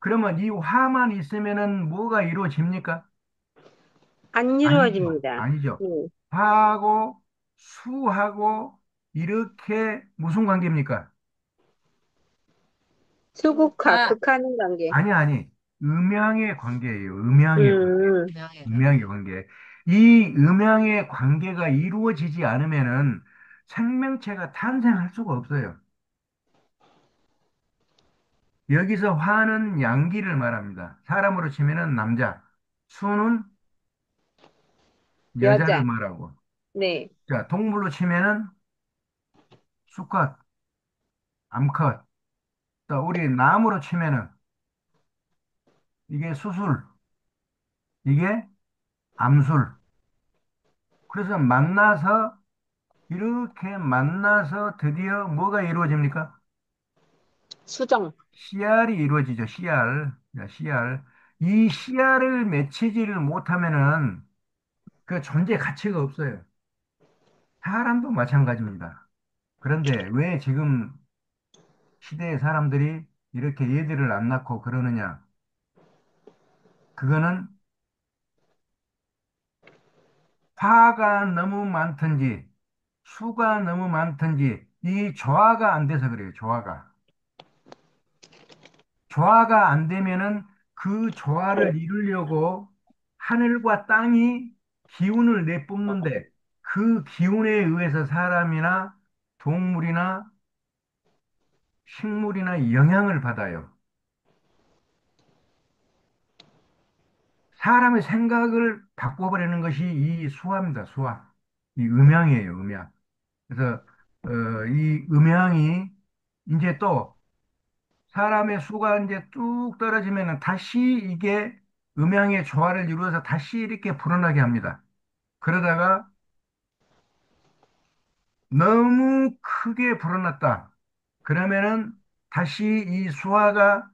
그러면 이 화만 있으면은 뭐가 이루어집니까? 안 아니죠. 이루어집니다. 아니죠. 네. 화하고 수하고 이렇게 무슨 관계입니까? 수국화, 아, 극하는 관계. 아니, 아니. 음양의 관계예요. 음양의 관계. 음, 명예 음양의 관계. 관계. 이 음양의 관계가 이루어지지 않으면은 생명체가 탄생할 수가 없어요. 여기서 화는 양기를 말합니다. 사람으로 치면은 남자, 수는 여자를 여자. 말하고. 네. 자, 동물로 치면은 수컷, 암컷. 또 우리 나무로 치면은 이게 수술, 이게 암술. 그래서 만나서 이렇게 만나서 드디어 뭐가 이루어집니까? 수정. 씨알이 이루어지죠. 씨알. 자, 씨알. 이 씨알을 맺히지를 못하면은 그 존재 가치가 없어요. 사람도 마찬가지입니다. 그런데 왜 지금 시대의 사람들이 이렇게 얘들을 안 낳고 그러느냐? 그거는 화가 너무 많든지 수가 너무 많든지 이 조화가 안 돼서 그래요. 조화가. 조화가 안 되면은 그 조화를 이루려고 하늘과 땅이 기운을 내뿜는데 그 기운에 의해서 사람이나 동물이나 식물이나 영향을 받아요. 사람의 생각을 바꿔버리는 것이 이 수화입니다. 수화. 이 음양이에요. 음양. 그래서 이 음양이 이제 또 사람의 수가 이제 뚝 떨어지면은 다시 이게 음양의 조화를 이루어서 다시 이렇게 불어나게 합니다. 그러다가 너무 크게 불어났다. 그러면은 다시 이 수화가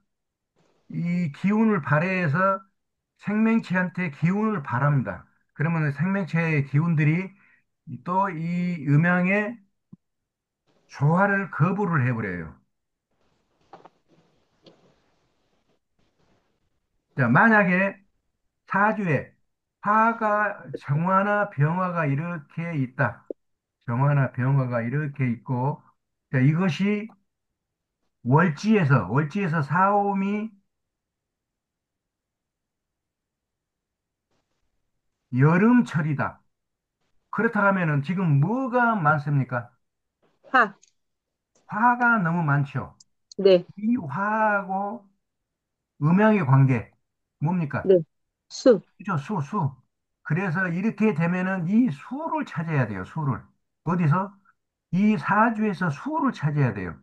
이 기운을 발휘해서 생명체한테 기운을 발합니다. 그러면 생명체의 기운들이 또 이 음양의 조화를 거부를 해버려요. 자, 만약에 사주에 화가 정화나 병화가 이렇게 있다. 정화나 병화가 이렇게 있고, 자, 이것이 월지에서 사오미 여름철이다. 그렇다 하면은 지금 뭐가 많습니까? 화. 화가 너무 많죠. 네. 이 화하고 음양의 관계, 뭡니까? 네. 수. 그죠, 수. 그래서 이렇게 되면은 이 수를 찾아야 돼요, 수를. 어디서? 이 사주에서 수를 찾아야 돼요.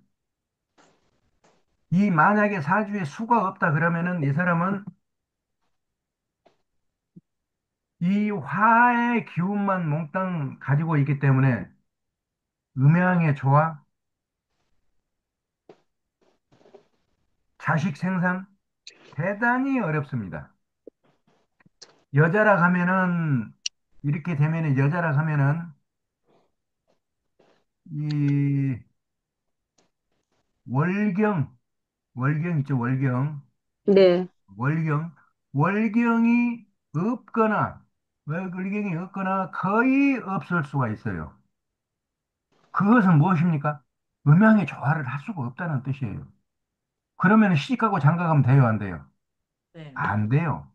이 만약에 사주에 수가 없다 그러면은 이 사람은 이 화의 기운만 몽땅 가지고 있기 때문에 음양의 조화, 자식 생산 대단히 어렵습니다. 여자라 하면은 이렇게 되면은 여자라 하면은 이 월경, 월경 있죠, 월경. 네. 월경, 월경이 없거나, 월경이 없거나 거의 없을 수가 있어요. 그것은 무엇입니까? 음양의 조화를 할 수가 없다는 뜻이에요. 그러면 시집가고 장가가면 돼요, 안 돼요? 네. 안 돼요.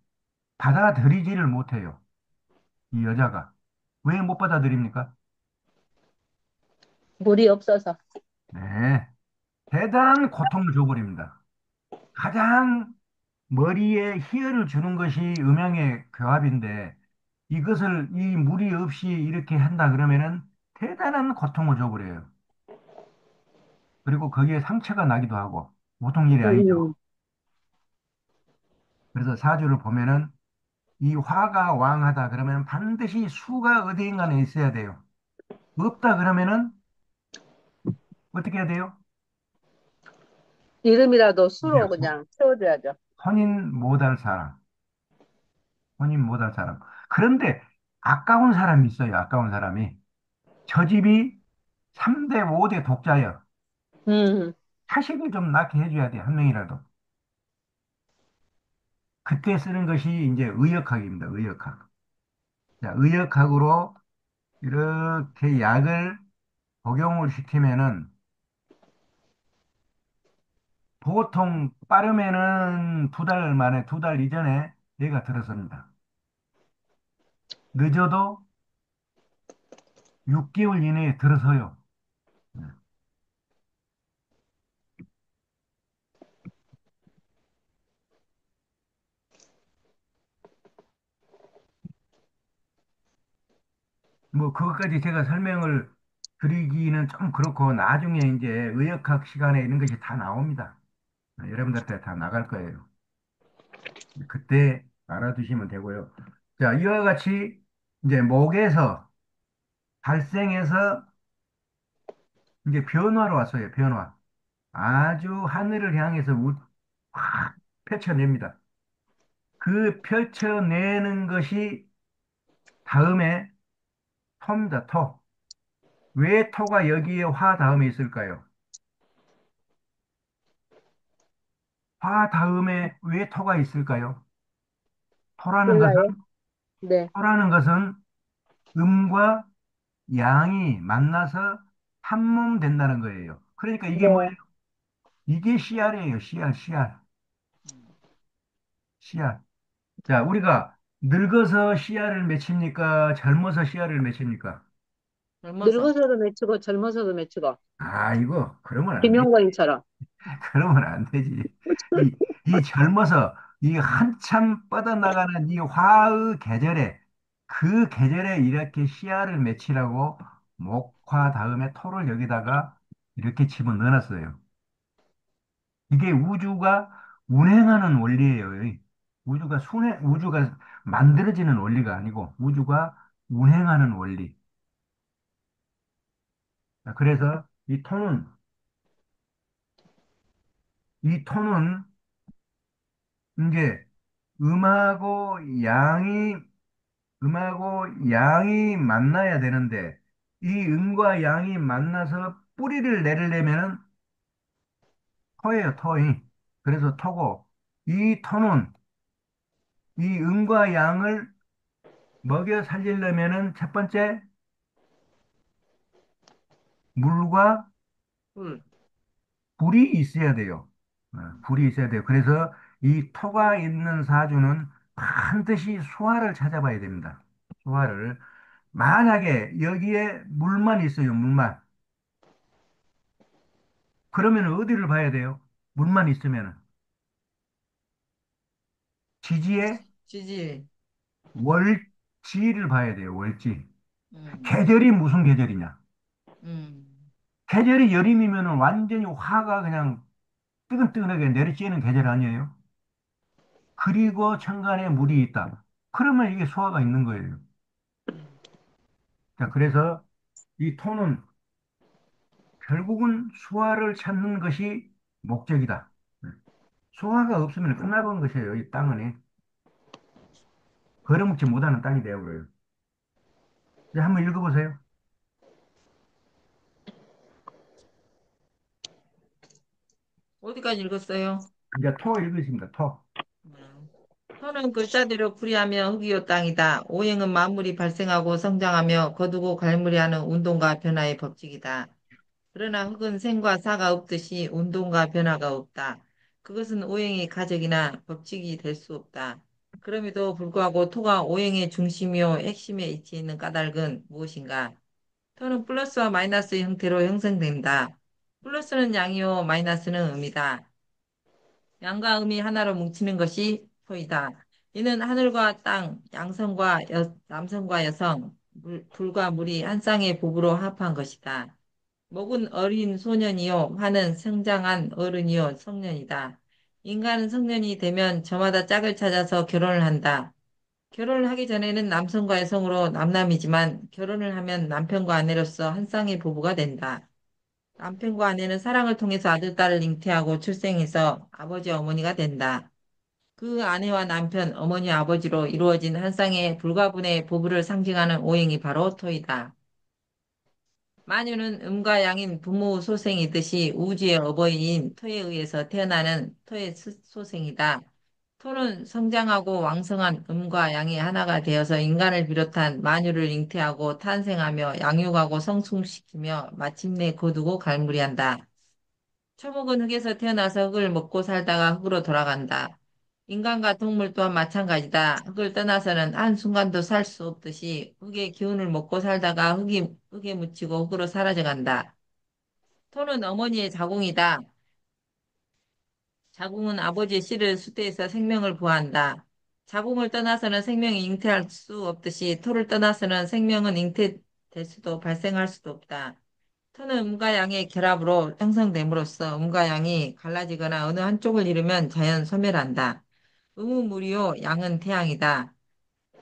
받아들이지를 못해요, 이 여자가. 왜 못 받아들입니까? 물이 없어서. 네, 대단한 고통을 줘버립니다. 가장 머리에 희열을 주는 것이 음양의 교합인데 이것을 이 무리 없이 이렇게 한다 그러면은 대단한 고통을 줘버려요. 그리고 거기에 상처가 나기도 하고 보통 일이 아니죠. 음, 그래서 사주를 보면은 이 화가 왕하다 그러면 반드시 수가 어디인가에 있어야 돼요. 없다 그러면은 어떻게 해야 돼요? 이름이라도 이제 수로 그냥 채워줘야죠. 혼인 못할 사람, 혼인 못할 사람. 그런데 아까운 사람이 있어요. 아까운 사람이. 저 집이 3대, 5대 독자예요. 음, 자식을 좀 낳게 해줘야 돼, 한 명이라도. 그때 쓰는 것이 이제 의역학입니다, 의역학. 자, 의역학으로 이렇게 약을 복용을 시키면은 보통 빠르면은 2달 만에, 2달 이전에 얘가 들어섭니다. 늦어도 6개월 이내에 들어서요. 네. 뭐, 그것까지 제가 설명을 드리기는 좀 그렇고, 나중에 이제 의역학 시간에 이런 것이 다 나옵니다. 여러분들한테 다 나갈 거예요. 그때 알아두시면 되고요. 자, 이와 같이 이제 목에서 발생해서 이제 변화로 왔어요. 변화. 아주 하늘을 향해서 확 펼쳐냅니다. 그 펼쳐내는 것이 다음에 토입니다. 토. 왜 토가 여기에 화 다음에 있을까요? 화 다음에 왜 토가 있을까요? 토라는 것은, 몰라요? 네. 토라는 것은 음과 양이 만나서 한 몸 된다는 거예요. 그러니까 이게 뭐예요? 네. 이게 씨알이에요. 씨알, 씨알, 씨알. 자, 우리가 늙어서 씨알을 맺힙니까? 젊어서 씨알을 맺힙니까? 젊어서. 늙어서도 맺히고 젊어서도 맺히고. 아, 이거, 그러면 안 되지. 김용건처럼. 그러면 안 되지. 이 젊어서, 이 한참 뻗어나가는 이 화의 계절에, 그 계절에 이렇게 씨알을 맺히라고 목화 다음에 토를 여기다가 이렇게 집어넣어 놨어요. 이게 우주가 운행하는 원리예요. 우주가 만들어지는 원리가 아니고 우주가 운행하는 원리. 그래서 이 톤은 이제 음하고 양이, 음하고 양이 만나야 되는데 이 음과 양이 만나서 뿌리를 내리려면은 토예요, 토이. 그래서 토고 이 톤은 이 음과 양을 먹여 살리려면은 첫 번째 물과 꿀. 불이 있어야 돼요. 불이 있어야 돼요. 그래서 이 토가 있는 사주는 반드시 수화를 찾아봐야 됩니다. 수화를. 만약에 여기에 물만 있어요, 물만. 그러면 어디를 봐야 돼요? 물만 있으면. 지지의 지지. 월지를 봐야 돼요, 월지. 음, 계절이 무슨 계절이냐? 음, 계절이 여름이면 완전히 화가 그냥 뜨끈뜨끈하게 내리쬐는 계절 아니에요? 그리고 천간에 물이 있다. 그러면 이게 소화가 있는 거예요. 음. 자, 그래서 이 토는 결국은 소화를 찾는 것이 목적이다. 소화가 없으면 끝나버린 것이에요. 이 땅은 걸어먹지 못하는 땅이 되어버려요. 이제 한번 읽어보세요. 어디까지 읽었어요? 이제 토 읽으십니다. 토. 터는 글자대로 풀이하며 흙이요 땅이다. 오행은 만물이 발생하고 성장하며 거두고 갈무리하는 운동과 변화의 법칙이다. 그러나 흙은 생과 사가 없듯이 운동과 변화가 없다. 그것은 오행의 가적이나 법칙이 될 수 없다. 그럼에도 불구하고 토가 오행의 중심이요 핵심에 위치해 있는 까닭은 무엇인가? 토는 플러스와 마이너스의 형태로 형성된다. 플러스는 양이요 마이너스는 음이다. 양과 음이 하나로 뭉치는 것이 토이다. 이는 하늘과 땅, 남성과 여성, 불과 물이 한 쌍의 부부로 합한 것이다. 목은 어린 소년이요, 화는 성장한 어른이요, 성년이다. 인간은 성년이 되면 저마다 짝을 찾아서 결혼을 한다. 결혼을 하기 전에는 남성과 여성으로 남남이지만 결혼을 하면 남편과 아내로서 한 쌍의 부부가 된다. 남편과 아내는 사랑을 통해서 아들, 딸을 잉태하고 출생해서 아버지, 어머니가 된다. 그 아내와 남편, 어머니, 아버지로 이루어진 한 쌍의 불가분의 부부를 상징하는 오행이 바로 토이다. 마녀는 음과 양인 부모 소생이듯이 우주의 어버이인 토에 의해서 태어나는 토의 소생이다. 토는 성장하고 왕성한 음과 양이 하나가 되어서 인간을 비롯한 만유를 잉태하고 탄생하며 양육하고 성숙시키며 마침내 거두고 갈무리한다. 초목은 흙에서 태어나서 흙을 먹고 살다가 흙으로 돌아간다. 인간과 동물 또한 마찬가지다. 흙을 떠나서는 한순간도 살 수 없듯이 흙의 기운을 먹고 살다가 흙에 묻히고 흙으로 사라져간다. 토는 어머니의 자궁이다. 자궁은 아버지의 씨를 수대해서 생명을 부화한다. 자궁을 떠나서는 생명이 잉태할 수 없듯이 토를 떠나서는 생명은 잉태될 수도 발생할 수도 없다. 토는 음과 양의 결합으로 형성됨으로써 음과 양이 갈라지거나 어느 한쪽을 잃으면 자연 소멸한다. 음은 물이요, 양은 태양이다.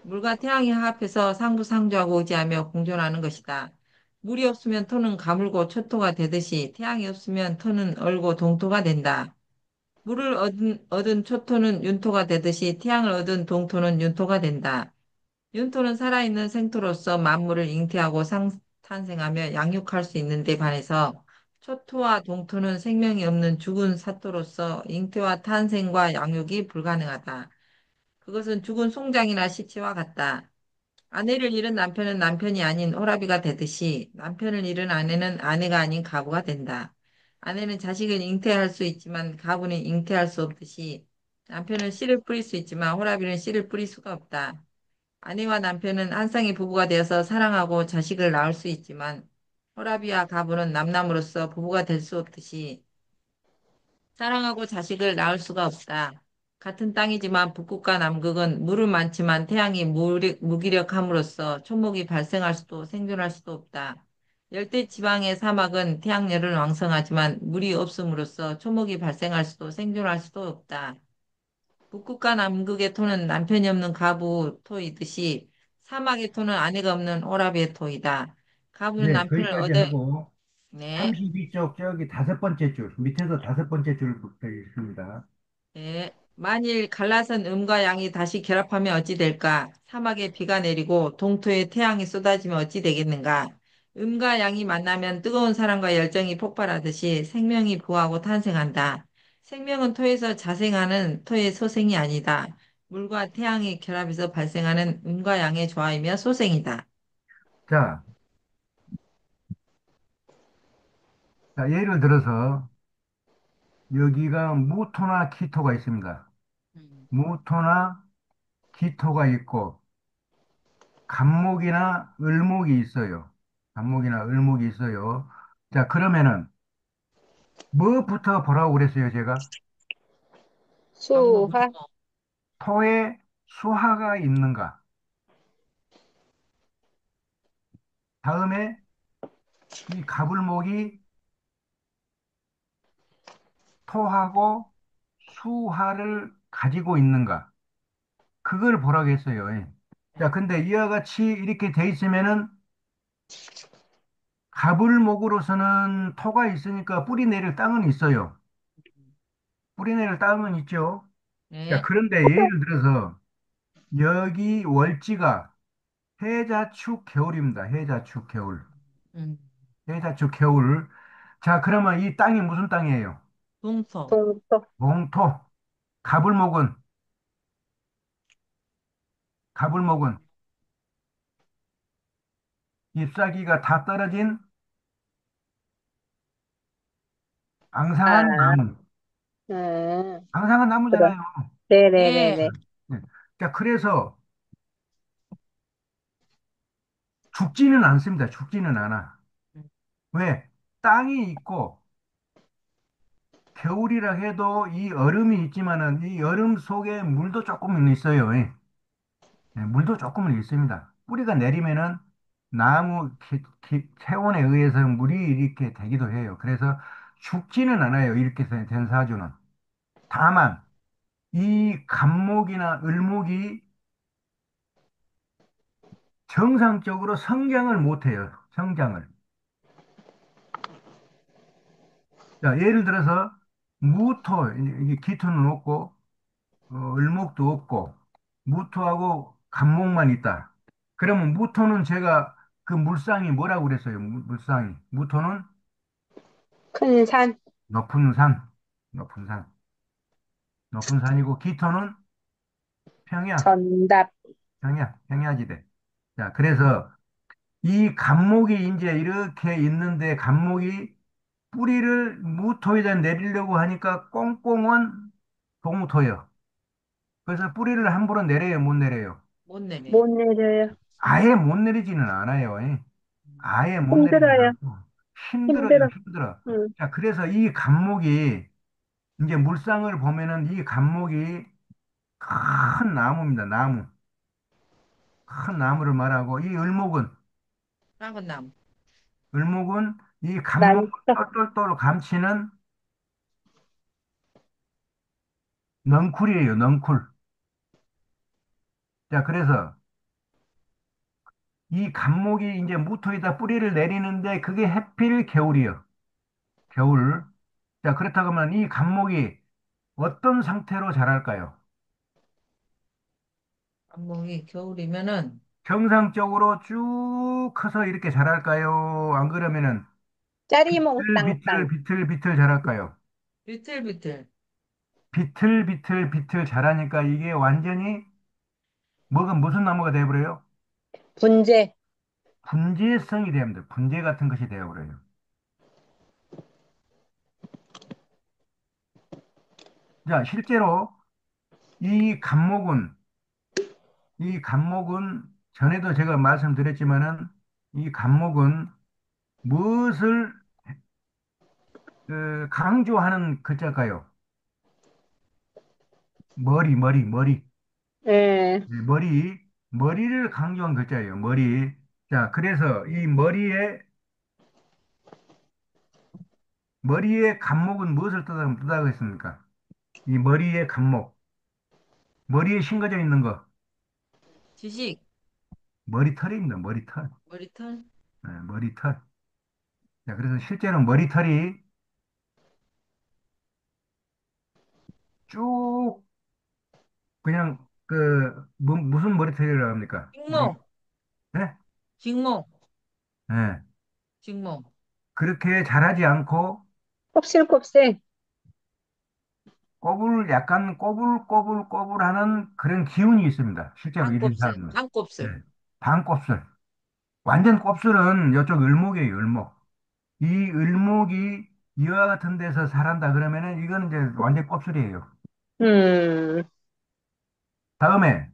물과 태양이 화합해서 상부상조하고 의지하며 공존하는 것이다. 물이 없으면 토는 가물고 초토가 되듯이 태양이 없으면 토는 얼고 동토가 된다. 물을 얻은 초토는 윤토가 되듯이 태양을 얻은 동토는 윤토가 된다. 윤토는 살아있는 생토로서 만물을 잉태하고 탄생하며 양육할 수 있는 데 반해서 초토와 동토는 생명이 없는 죽은 사토로서 잉태와 탄생과 양육이 불가능하다. 그것은 죽은 송장이나 시체와 같다. 아내를 잃은 남편은 남편이 아닌 호라비가 되듯이 남편을 잃은 아내는 아내가 아닌 가부가 된다. 아내는 자식을 잉태할 수 있지만 가부는 잉태할 수 없듯이 남편은 씨를 뿌릴 수 있지만 호라비는 씨를 뿌릴 수가 없다. 아내와 남편은 한 쌍의 부부가 되어서 사랑하고 자식을 낳을 수 있지만 호라비와 가부는 남남으로서 부부가 될 수 없듯이 사랑하고 자식을 낳을 수가 없다. 같은 땅이지만 북극과 남극은 물은 많지만 태양이 무기력함으로써 초목이 발생할 수도 생존할 수도 없다. 열대 지방의 사막은 태양열은 왕성하지만 물이 없음으로써 초목이 발생할 수도 생존할 수도 없다. 북극과 남극의 토는 남편이 없는 가부 토이듯이 사막의 토는 아내가 없는 오라비의 토이다. 가부는 네, 남편을 거기까지 얻어, 하고 네. 32쪽 저기 다섯 번째 줄, 밑에서 다섯 번째 줄부터 있습니다. 예, 만일 갈라선 음과 양이 다시 결합하면 어찌 될까? 사막에 비가 내리고 동토에 태양이 쏟아지면 어찌 되겠는가? 음과 양이 만나면 뜨거운 사랑과 열정이 폭발하듯이 생명이 부화하고 탄생한다. 생명은 토에서 자생하는 토의 소생이 아니다. 물과 태양의 결합에서 발생하는 음과 양의 조화이며 소생이다. 자, 자, 예를 들어서 여기가 무토나 키토가 있습니다. 음, 무토나 기토가 있고 간목이나 을목이 있어요. 간목이나 을목이 있어요. 자, 그러면은 뭐부터 보라고 그랬어요, 제가? 강목, 수화, 토에 수화가 있는가? 다음에 이 갑을목이 토하고 수화를 가지고 있는가? 그걸 보라고 했어요. 예. 자, 근데 이와 같이 이렇게 돼 있으면은 갑을목으로서는 토가 있으니까 뿌리 내릴 땅은 있어요. 뿌리 내릴 땅은 있죠. 자, 네. 그런데 예를 들어서 여기 월지가 해자축 겨울입니다. 해자축 겨울. 음, 해자축 겨울. 자, 그러면 이 땅이 무슨 땅이에요? 동서, 동토, 몽토. 갑을목은, 갑을목은 잎사귀가 다 떨어진 앙상한 아, 나무. 음, 앙상한 그래. 나무잖아요. 예, 네네네네. 네. 자, 그래서 죽지는 않습니다. 죽지는 않아. 왜? 땅이 있고 겨울이라 해도 이 얼음이 있지만은 이 얼음 속에 물도 조금은 있어요. 예. 네, 물도 조금은 있습니다. 뿌리가 내리면은 나무 체온에 의해서 물이 이렇게 되기도 해요. 그래서 죽지는 않아요. 이렇게 된 사주는. 다만 이 갑목이나 을목이 정상적으로 성장을 못해요. 성장을. 자, 예를 들어서 무토, 이게 기토는 없고 을목도 없고 무토하고 갑목만 있다. 그러면 무토는 제가 그 물상이 뭐라고 그랬어요? 물상이. 무토는 큰 산, 높은 산, 높은 산, 높은 산이고 기토는 평야, 전답, 평야지대. 자, 그래서 이 갑목이 이제 이렇게 있는데 갑목이 뿌리를 무토에다 내리려고 하니까 꽁꽁은 동토예요. 그래서 뿌리를 함부로 내려요, 못 내려요? 못 내려요. 못 내려요. 아예 못 내리지는 않아요. 예. 아예 못 내리지는 힘들어요. 않고 힘들어요, 힘들어. 힘들어. 응. 자, 그래서 이 감목이 이제 물상을 보면은 이 감목이 큰 나무입니다. 나무. 큰 나무를 말하고 이 작은 나무. 을목은 이 감목을 난석. 똘똘똘 감치는 넝쿨이에요. 넝쿨. 자, 그래서 이 감목이 이제 무토에다 뿌리를 내리는데 그게 해필 겨울이요. 겨울. 자, 그렇다고 하면 이 감목이 어떤 상태로 자랄까요? 안목이 겨울이면은 정상적으로 쭉 커서 이렇게 자랄까요? 안 그러면은 짜리몽땅땅. 비틀비틀 자랄까요? 비틀비틀. 비틀비틀 자라니까 이게 완전히 뭐가 무슨 나무가 되어버려요? 분재. 분재성이 됩니다. 분재 같은 것이 되어버려요. 자, 실제로 이 감목은, 이 감목은 전에도 제가 말씀드렸지만은 이 감목은 무엇을 강조하는 글자일까요? 머리. 예. 네, 머리를 강조한 글자예요. 머리. 자, 그래서 이 머리의 감목은 무엇을 뜻하겠습니까? 이 머리의 감목. 머리에 심겨져 있는 거. 지식. 머리털입니다. 머리털. 머리털. 네, 머리털. 자, 그래서 실제로 머리털이 쭉 그냥 무슨 머리털이라고 합니까? 우리 직모. 네? 직모. 네. 직모. 그렇게 자라지 않고 곱슬곱슬. 약간 꼬불꼬불하는 그런 기운이 있습니다. 실제로 이런 반곱슬. 사람은. 네. 반곱슬. 반곱슬. 완전 곱슬은 이쪽 을목이에요, 을목. 이 을목이 이와 같은 데서 살한다 그러면은 이거는 이제 완전 곱슬이에요. 음. 다음에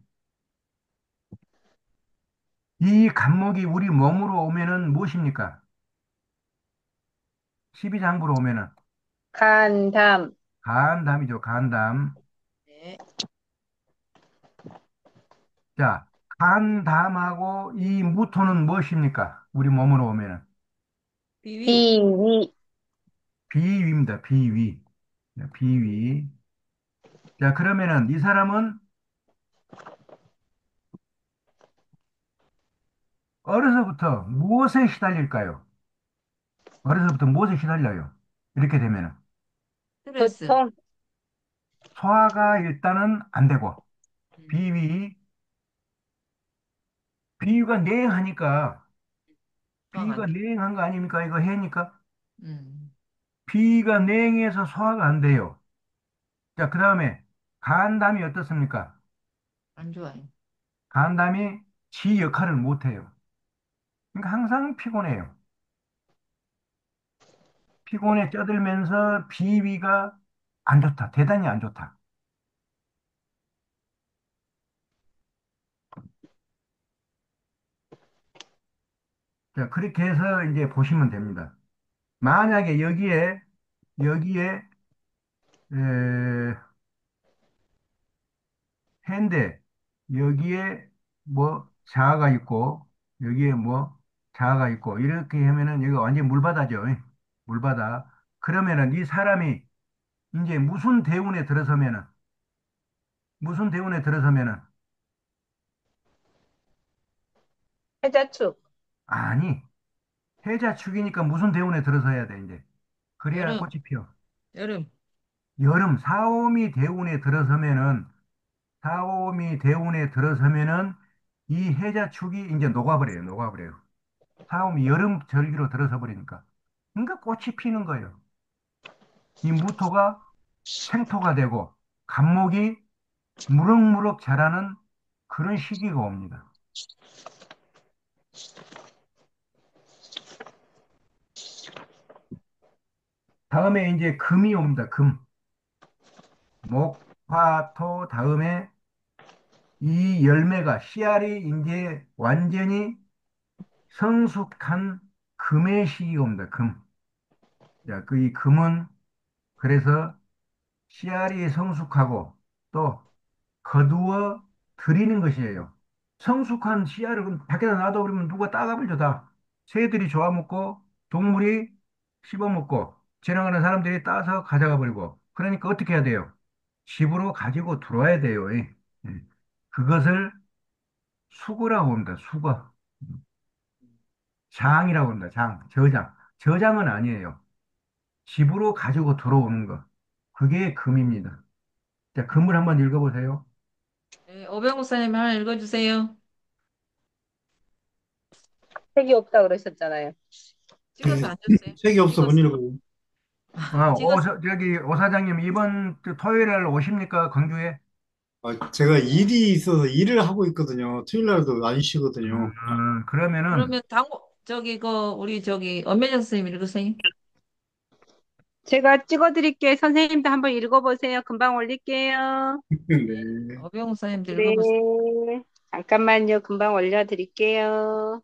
이 간목이 우리 몸으로 오면은 무엇입니까? 십이장부로 오면은 간담. 간담이죠, 간담. 네. 자, 간담하고 이 무토는 무엇입니까? 우리 몸으로 오면은 비위. 비위. 비위입니다, 비위. 네, 비위. 자, 그러면은 이 사람은 어려서부터 무엇에 시달릴까요? 어려서부터 무엇에 시달려요? 이렇게 되면은 스트레스. 두통. 소화가 일단은 안 되고 음. 비위, 비위가 냉하니까 소화가 안 비위가 돼. 냉한 거 아닙니까? 이거 해니까 음. 비위가 냉해서 소화가 안 돼요. 자, 그 다음에 간담이 어떻습니까? 안 좋아요. 간담이 지 역할을 못 해요. 그러니까 항상 피곤해요. 피곤에 쪄들면서 비위가 안 좋다. 대단히 안 좋다. 자, 그렇게 해서 이제 보시면 됩니다. 만약에 여기에, 에, 해인데, 여기에 뭐 자아가 있고, 여기에 뭐 자아가 있고, 이렇게 하면은 여기 완전 물바다죠. 물바다. 그러면은 이 사람이 이제 무슨 대운에 들어서면은, 해자축. 아니, 해자축이니까 무슨 대운에 들어서야 돼, 이제. 그래야 여름. 꽃이 피어. 여름. 여름, 사오미 대운에 들어서면은 이 해자축이 이제 녹아버려요. 사오미 여름 절기로 들어서 버리니까. 그러니까 꽃이 피는 거예요. 이 무토가 생토가 되고, 갑목이 무럭무럭 자라는 그런 시기가 옵니다. 다음에 이제 금이 옵니다. 금. 목, 화, 토 다음에 이 열매가 씨알이 이제 완전히 성숙한 금의 시기가 옵니다. 금. 자, 그 이 금은 그래서 씨알이 성숙하고 또 거두어 들이는 것이에요. 성숙한 씨알을 그럼 밖에다 놔둬버리면 누가 따가버려 다. 새들이 좋아 먹고 동물이 씹어 먹고 지나가는 사람들이 따서 가져가 버리고 그러니까 어떻게 해야 돼요? 집으로 가지고 들어와야 돼요. 예. 예. 그것을 수거라고 합니다. 수거. 장이라고 합니다. 장, 저장. 저장은 아니에요. 집으로 가지고 들어오는 거. 그게 금입니다. 자, 금을 한번 읽어보세요. 네, 오병우 목사님 하나 읽어주세요. 색이 없다 그러셨잖아요. 찍어서 안 네, 줬어요? 책이 없어 못 찍었어. 읽어요. 찍었어. 저기, 오 사장님, 이번 주 토요일 날 오십니까? 광주에? 제가 일이 있어서 일을 하고 있거든요. 토요일 날도 안 쉬거든요. 그러면은, 그러면 저기, 우리 저기, 엄매정 선생님 읽으세요. 제가 찍어드릴게요. 선생님도 한번 읽어보세요. 금방 올릴게요. 네. 오병우 목사님도 읽어보세요. 네. 잠깐만요. 금방 올려드릴게요.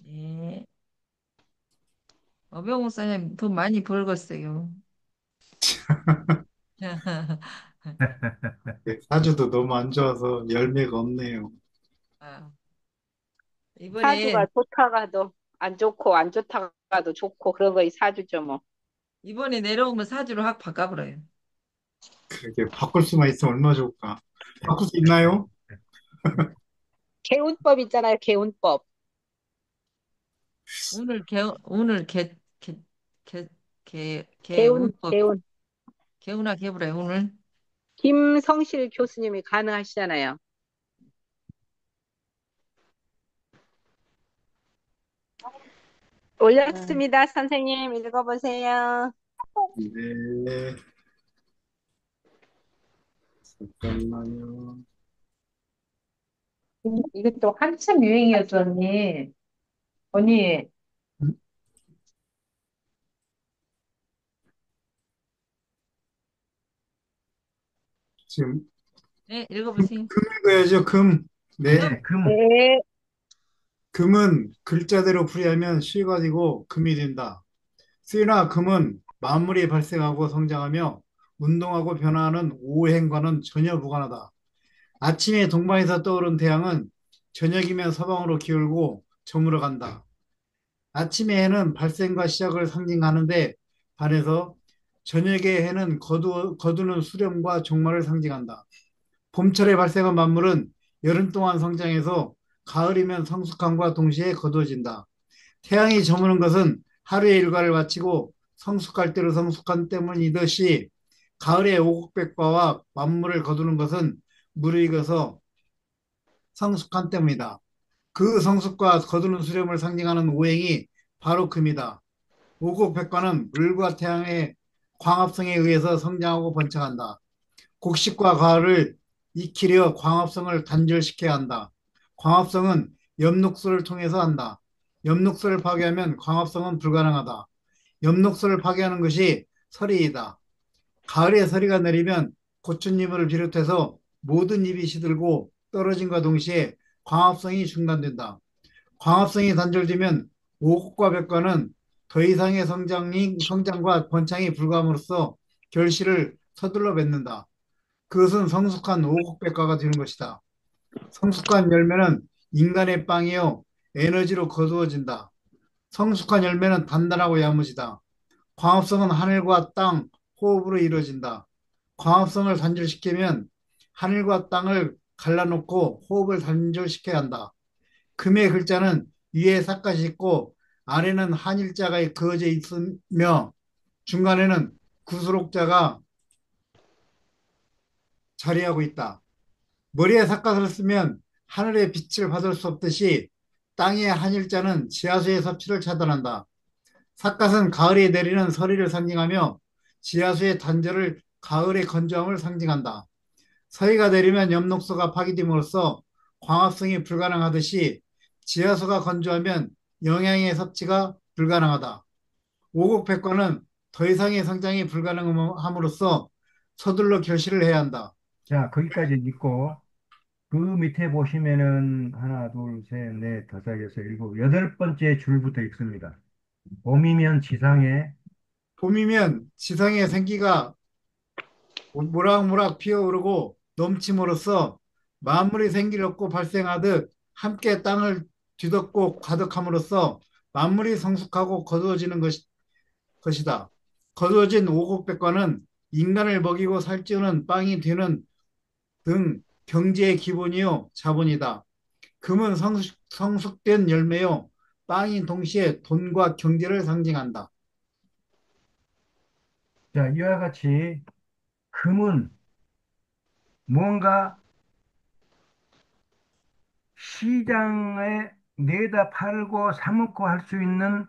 네. 오병우 목사님 돈 많이 벌겠어요. 네, 사주도 너무 안 좋아서 열매가 없네요. 아, 사주가 이번에, 좋다가도 안 좋고 안 좋다가도 좋고 그런 거 사주죠 뭐. 이번에 내려오면 사주로 확 바꿔버려요. 그게 바꿀 수만 있으면 얼마나 좋을까. 바꿀 수 있나요? 개운법 있잖아요. 개운법. 오늘 개운, 운법, 개운. 개운하 개부래, 오늘. 김성실 교수님이 가능하시잖아요. 아, 올렸습니다. 선생님 읽어보세요. 네. 잠깐만요. 이것도 한참 유행이었더니, 언니, 지금 네, 읽어보세요. 금 읽어야죠. 금. 네. 금, 네, 금. 네. 금은 글자대로 풀이하면 시 가지고 금이 된다. 쓰나 금은 만물이 발생하고 성장하며 운동하고 변화하는 오행과는 전혀 무관하다. 아침에 동방에서 떠오른 태양은 저녁이면 서방으로 기울고 저물어 간다. 아침의 해는 발생과 시작을 상징하는데 반해서 저녁의 해는 거두는 수렴과 종말을 상징한다. 봄철에 발생한 만물은 여름 동안 성장해서 가을이면 성숙함과 동시에 거두어진다. 태양이 저무는 것은 하루의 일과를 마치고 성숙할 때로 성숙한 때문이듯이 가을의 오곡백과와 만물을 거두는 것은 무르익어서 성숙한 때문이다. 그 성숙과 거두는 수렴을 상징하는 오행이 바로 금이다. 오곡백과는 물과 태양의 광합성에 의해서 성장하고 번창한다. 곡식과 가을을 익히려 광합성을 단절시켜야 한다. 광합성은 엽록소를 통해서 한다. 엽록소를 파괴하면 광합성은 불가능하다. 엽록소를 파괴하는 것이 서리이다. 가을에 서리가 내리면 고추잎을 비롯해서 모든 잎이 시들고 떨어짐과 동시에 광합성이 중단된다. 광합성이 단절되면 오곡과 백과는 더 이상의 성장과 번창이 불가함으로써 결실을 서둘러 맺는다. 그것은 성숙한 오곡백과가 되는 것이다. 성숙한 열매는 인간의 빵이요 에너지로 거두어진다. 성숙한 열매는 단단하고 야무지다. 광합성은 하늘과 땅, 호흡으로 이루어진다. 광합성을 단절시키면 하늘과 땅을 갈라놓고 호흡을 단절시켜야 한다. 금의 글자는 위에 삿갓이 있고 아래는 한일자가 그어져 있으며 중간에는 구수록자가 자리하고 있다. 머리에 삿갓을 쓰면 하늘의 빛을 받을 수 없듯이 땅의 한일자는 지하수의 섭취를 차단한다. 삿갓은 가을에 내리는 서리를 상징하며 지하수의 단절을 가을의 건조함을 상징한다. 서리가 내리면 엽록소가 파괴됨으로써 광합성이 불가능하듯이 지하수가 건조하면 영양의 섭취가 불가능하다. 오곡백과는 더 이상의 성장이 불가능함으로써 서둘러 결실을 해야 한다. 자, 거기까지 읽고, 그 밑에 보시면은 하나, 둘, 셋, 넷, 다섯, 여섯, 일곱, 여덟 번째 줄부터 읽습니다. 봄이면 지상에 봄이면 지상의 생기가 모락모락 피어오르고 넘침으로써 만물이 생기를 얻고 발생하듯 함께 땅을 뒤덮고 가득함으로써 만물이 성숙하고 거두어지는 것이다. 거두어진 오곡백과는 인간을 먹이고 살찌우는 빵이 되는 등 경제의 기본이요 자본이다. 금은 성숙된 열매요 빵이 동시에 돈과 경제를 상징한다. 자, 이와 같이 금은 무언가 시장에 내다 팔고 사먹고 할 수 있는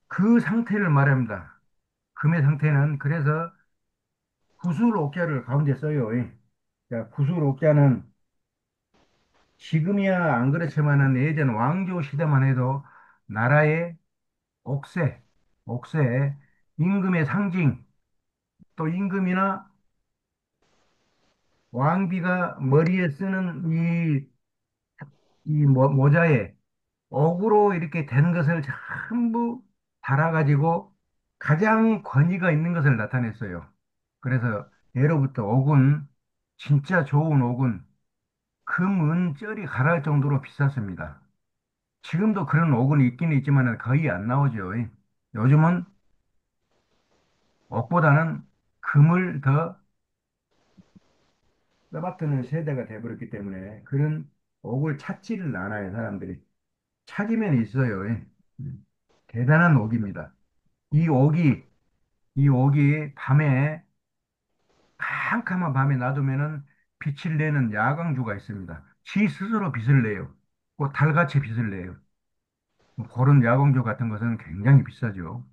그 상태를 말합니다. 금의 상태는 그래서 구슬옥자를 가운데 써요. 자, 구슬옥자는 지금이야 안 그렇지만은 예전 왕조 시대만 해도 나라의 옥새, 옥새, 임금의 상징, 또 임금이나 왕비가 머리에 쓰는 이 모자에 억으로 이렇게 된 것을 전부 달아가지고 가장 권위가 있는 것을 나타냈어요. 그래서 예로부터 옥은 진짜 좋은 옥은 금, 은, 쩔이 가라할 정도로 비쌌습니다. 지금도 그런 옥은 있긴 있지만 거의 안 나오죠. 요즘은 옥보다는 금을 더 떠받드는 세대가 돼버렸기 때문에 그런 옥을 찾지를 않아요, 사람들이. 찾으면 있어요. 대단한 옥입니다. 이 옥이, 이 옥이 밤에, 캄캄한 밤에 놔두면은 빛을 내는 야광주가 있습니다. 지 스스로 빛을 내요. 꼭 달같이 빛을 내요. 뭐 그런 야광주 같은 것은 굉장히 비싸죠.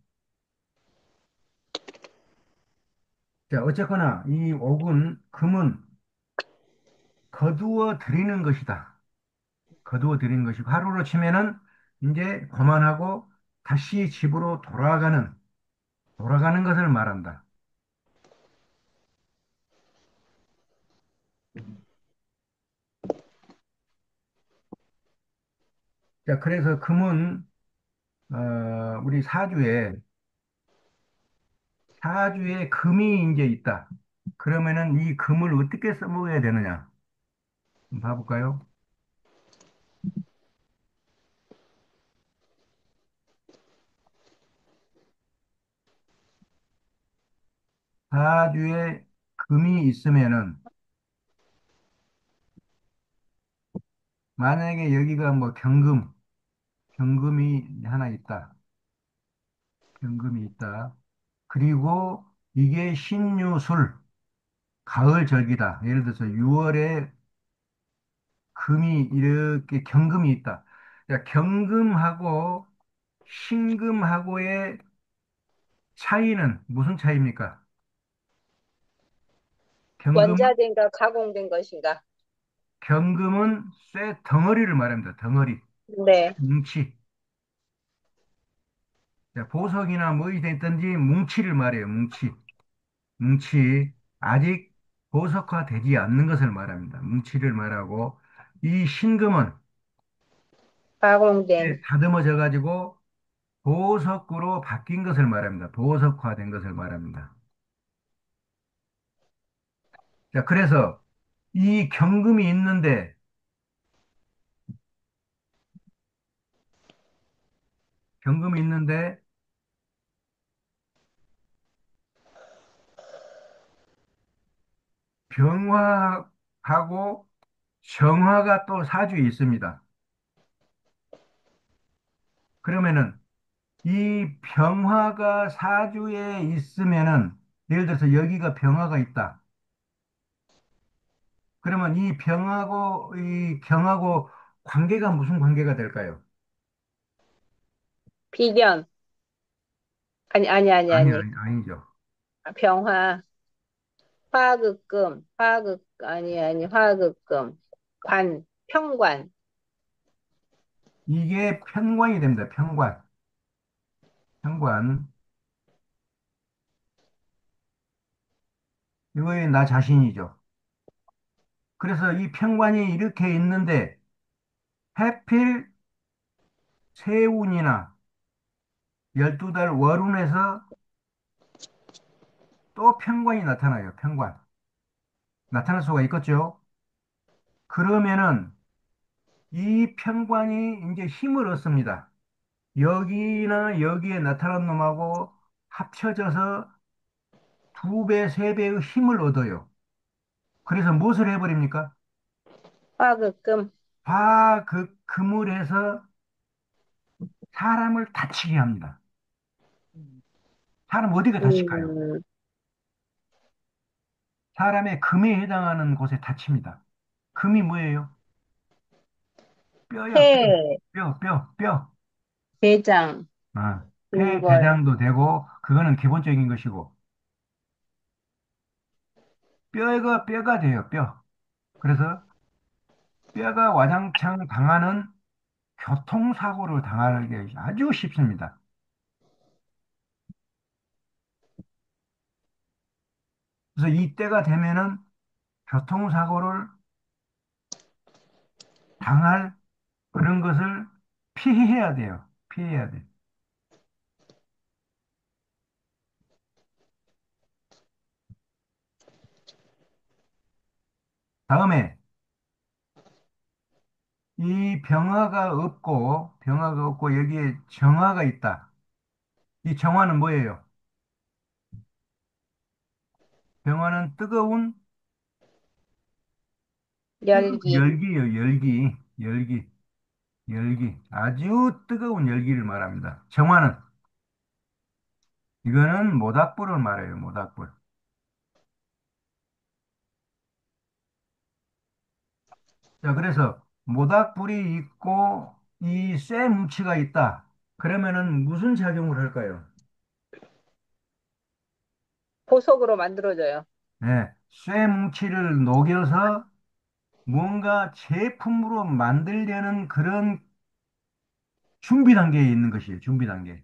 자, 어쨌거나 이 옥은, 금은 거두어 들이는 것이다. 거두어 들이는 것이고, 하루로 치면은 이제 그만하고 다시 집으로 돌아가는 것을 말한다. 자, 그래서 금은, 우리 사주에 금이 이제 있다. 그러면은 이 금을 어떻게 써먹어야 되느냐? 한번 봐볼까요? 사주에 금이 있으면은, 만약에 여기가 뭐 경금이 하나 있다. 경금이 있다. 그리고 이게 신유술, 가을 절기다. 예를 들어서 6월에 금이 이렇게 경금이 있다. 자, 경금하고 신금하고의 차이는 무슨 차이입니까? 경금은, 원자된가 가공된 것인가? 경금은 쇠 덩어리를 말합니다. 덩어리, 네. 뭉치. 자, 보석이나 뭐이 됐든지 뭉치를 말해요. 뭉치. 뭉치. 아직 보석화되지 않는 것을 말합니다. 뭉치를 말하고, 이 신금은 가공된. 다듬어져 가지고 보석으로 바뀐 것을 말합니다. 보석화된 것을 말합니다. 자, 그래서 이 경금이 있는데 병화하고 정화가 또 사주에 있습니다. 그러면은 이 병화가 사주에 있으면은 예를 들어서 여기가 병화가 있다. 그러면 이 병하고 이 경하고 관계가 무슨 관계가 될까요? 비견. 아니. 아니죠. 병화. 화극금. 화극금. 평관. 이게 편관이 됩니다. 편관. 편관. 이거에 나 자신이죠. 그래서 이 평관이 이렇게 있는데 해필 세운이나 12달 월운에서 또 평관이 나타나요. 평관. 나타날 수가 있겠죠. 그러면은 이 평관이 이제 힘을 얻습니다. 여기나 여기에 나타난 놈하고 합쳐져서 두 배, 세 배의 힘을 얻어요. 그래서 무엇을 해버립니까? 화극금. 화극금을 해서 사람을 다치게 합니다. 사람 어디가 다칠까요? 음, 사람의 금에 해당하는 곳에 다칩니다. 금이 뭐예요? 뼈야, 뼈. 폐, 뼈. 대장, 아, 폐, 등골. 대장도 되고, 그거는 기본적인 것이고, 뼈가 돼요, 뼈. 그래서 뼈가 와장창 당하는 교통사고를 당하기 아주 쉽습니다. 그래서 이때가 되면은 교통사고를 당할 그런 것을 피해야 돼요. 피해야 돼. 다음에 이 병화가 없고 여기에 정화가 있다. 이 정화는 뭐예요? 병화는 뜨거운 열기. 열기예요. 열기. 아주 뜨거운 열기를 말합니다. 정화는 이거는 모닥불을 말해요. 모닥불. 자, 그래서 모닥불이 있고 이 쇠뭉치가 있다. 그러면은 무슨 작용을 할까요? 보석으로 만들어져요. 네, 쇠뭉치를 녹여서 뭔가 제품으로 만들려는 그런 준비 단계에 있는 것이에요. 준비 단계.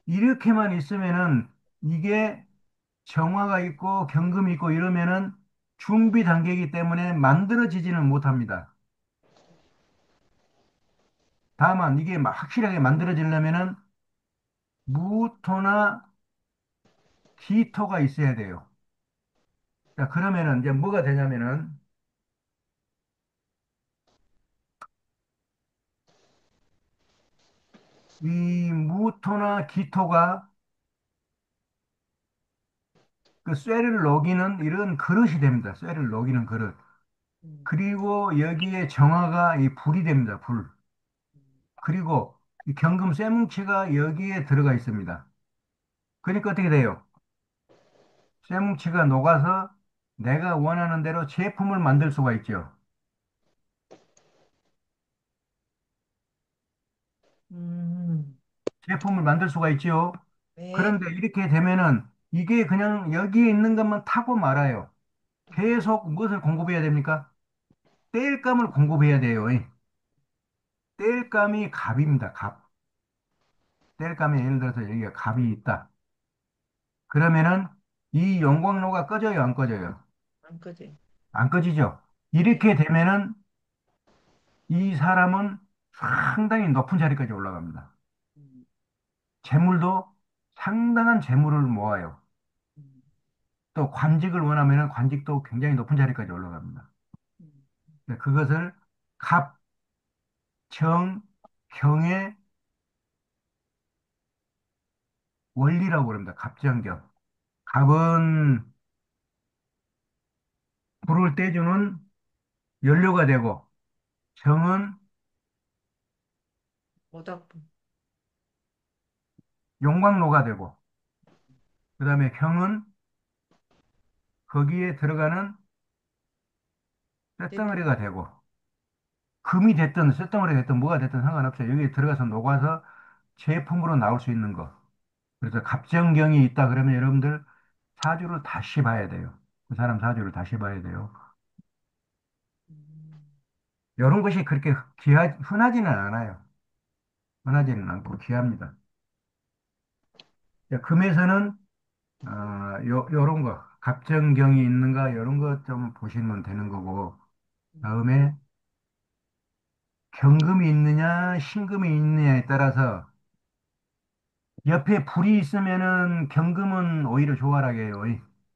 이렇게만 있으면은 이게 정화가 있고 경금이 있고 이러면은 준비 단계이기 때문에 만들어지지는 못합니다. 다만 이게 확실하게 만들어지려면은 무토나 기토가 있어야 돼요. 자, 그러면은 이제 뭐가 되냐면은 이 무토나 기토가 그 쇠를 녹이는 이런 그릇이 됩니다. 쇠를 녹이는 그릇. 그리고 여기에 정화가 이 불이 됩니다. 불. 그리고 이 경금 쇠뭉치가 여기에 들어가 있습니다. 그러니까 어떻게 돼요? 쇠뭉치가 녹아서 내가 원하는 대로 제품을 만들 수가 있죠. 음, 제품을 만들 수가 있죠. 네. 그런데 이렇게 되면은 이게 그냥 여기에 있는 것만 타고 말아요. 계속 무엇을 공급해야 됩니까? 땔감을 공급해야 돼요. 땔감이 갑입니다. 갑. 땔감이 예를 들어서 여기가 갑이 있다. 그러면은 이 용광로가 꺼져요, 안 꺼져요? 안 그지? 안 꺼지죠. 네. 이렇게 되면은 이 사람은 상당히 높은 자리까지 올라갑니다. 음, 재물도 상당한 재물을 모아요. 음, 또 관직을 원하면은 관직도 굉장히 높은 자리까지 올라갑니다. 음, 네, 그것을 갑, 정, 경의 원리라고 그럽니다. 갑정경. 갑은 불을 떼주는 연료가 되고, 정은 모닥불. 용광로가 되고, 그 다음에 경은 거기에 들어가는 대표. 쇳덩어리가 되고, 금이 됐든 쇳덩어리가 됐든 뭐가 됐든 상관없어요. 여기에 들어가서 녹아서 제품으로 나올 수 있는 거. 그래서 갑정경이 있다 그러면 여러분들 사주를 다시 봐야 돼요. 그 사람 사주를 다시 봐야 돼요. 음, 이런 것이 그렇게 흔하지는 않아요. 흔하지는 않고 귀합니다. 자, 금에서는 요런 거, 갑정경이 있는가, 요런 거 좀 보시면 되는 거고, 다음에 경금이 있느냐, 신금이 있느냐에 따라서 옆에 불이 있으면은 경금은 오히려 좋아라게 해요.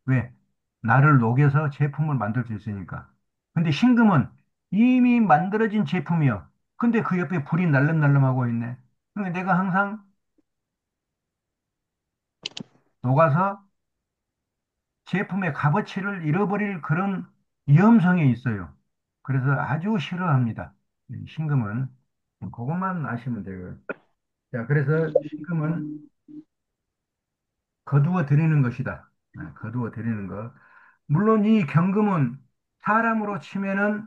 왜? 나를 녹여서 제품을 만들 수 있으니까. 근데 신금은 이미 만들어진 제품이요. 근데 그 옆에 불이 날름날름하고 있네. 그러니까 내가 항상 녹아서 제품의 값어치를 잃어버릴 그런 위험성이 있어요. 그래서 아주 싫어합니다. 이 신금은. 그것만 아시면 돼요. 자, 그래서 신금은 거두어 드리는 것이다. 거두어 드리는 것. 물론 이 경금은 사람으로 치면은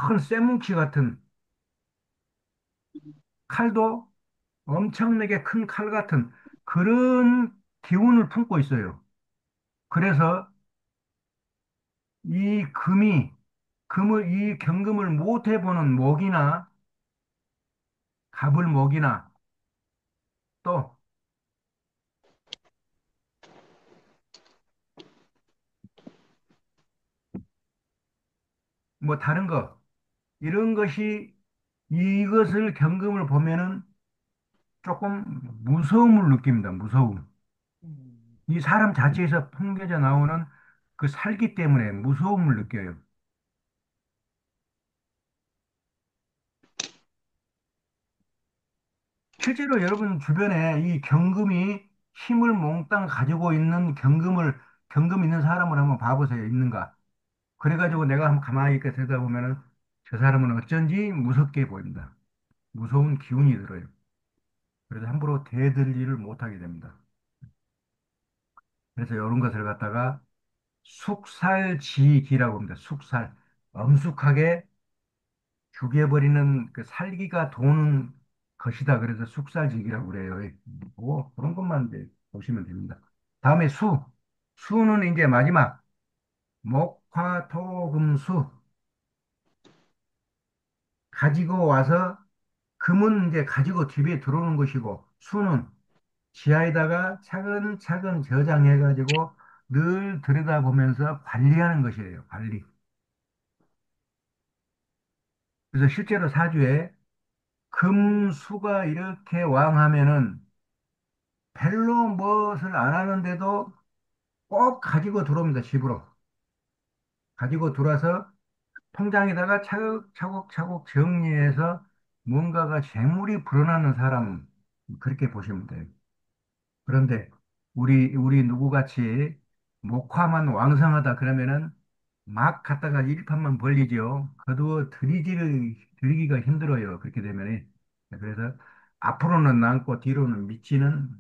큰 쇠뭉치 같은 칼도 엄청나게 큰 칼 같은 그런 기운을 품고 있어요. 그래서 이 이 경금을 못 해보는 목이나 갑을 목이나 또 뭐 다른 거 이런 것이 이것을 경금을 보면은 조금 무서움을 느낍니다. 무서움. 음. 이 사람 자체에서 풍겨져 나오는 그 살기 때문에 무서움을 느껴요. 실제로 여러분 주변에 이 경금이 힘을 몽땅 가지고 있는 경금 있는 사람을 한번 봐보세요. 있는가? 그래가지고 내가 한번 가만히 있게 들여다보면은 저 사람은 어쩐지 무섭게 보인다. 무서운 기운이 들어요. 그래서 함부로 대들지를 못하게 됩니다. 그래서 이런 것을 갖다가 숙살지기라고 합니다. 숙살. 엄숙하게 죽여버리는 그 살기가 도는 것이다. 그래서 숙살직이라고 그래요. 그런 것만 이제 보시면 됩니다. 다음에 수. 수는 이제 마지막. 목화토금수. 가지고 와서 금은 이제 가지고 집에 들어오는 것이고 수는 지하에다가 차근차근 저장해가지고 늘 들여다보면서 관리하는 것이에요. 관리. 그래서 실제로 사주에 금수가 이렇게 왕하면은 별로 무엇을 안 하는데도 꼭 가지고 들어옵니다, 집으로. 가지고 들어와서 통장에다가 차곡차곡 정리해서 뭔가가 재물이 불어나는 사람, 그렇게 보시면 돼요. 그런데 우리 누구같이 목화만 왕성하다 그러면은 막 갖다가 일판만 벌리죠. 거두어 들이기가 힘들어요. 그렇게 되면은. 그래서 앞으로는 남고 뒤로는 미치는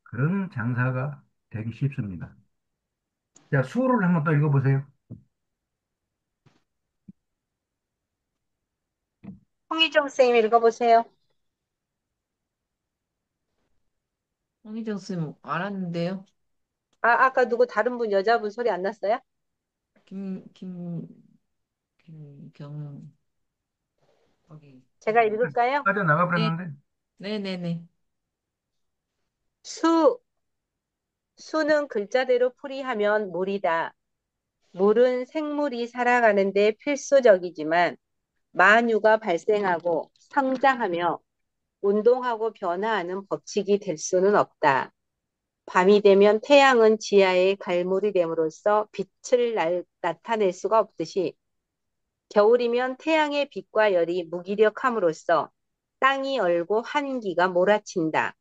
그런 장사가 되기 쉽습니다. 자, 수호를 한번 또 읽어보세요. 홍희정 선생님 읽어보세요. 홍희정 쌤 알았는데요. 아까 누구 다른 분 여자분 소리 안 났어요? 김, 김, 김경, 거기, 제가 읽을까요? 빠져나가 네, 버렸는데. 네네네. 수, 수는 글자대로 풀이하면 물이다. 물은 생물이 살아가는데 필수적이지만 만유가 발생하고 성장하며 운동하고 변화하는 법칙이 될 수는 없다. 밤이 되면 태양은 지하에 갈물이 됨으로써 빛을 나타낼 수가 없듯이 겨울이면 태양의 빛과 열이 무기력함으로써 땅이 얼고 한기가 몰아친다.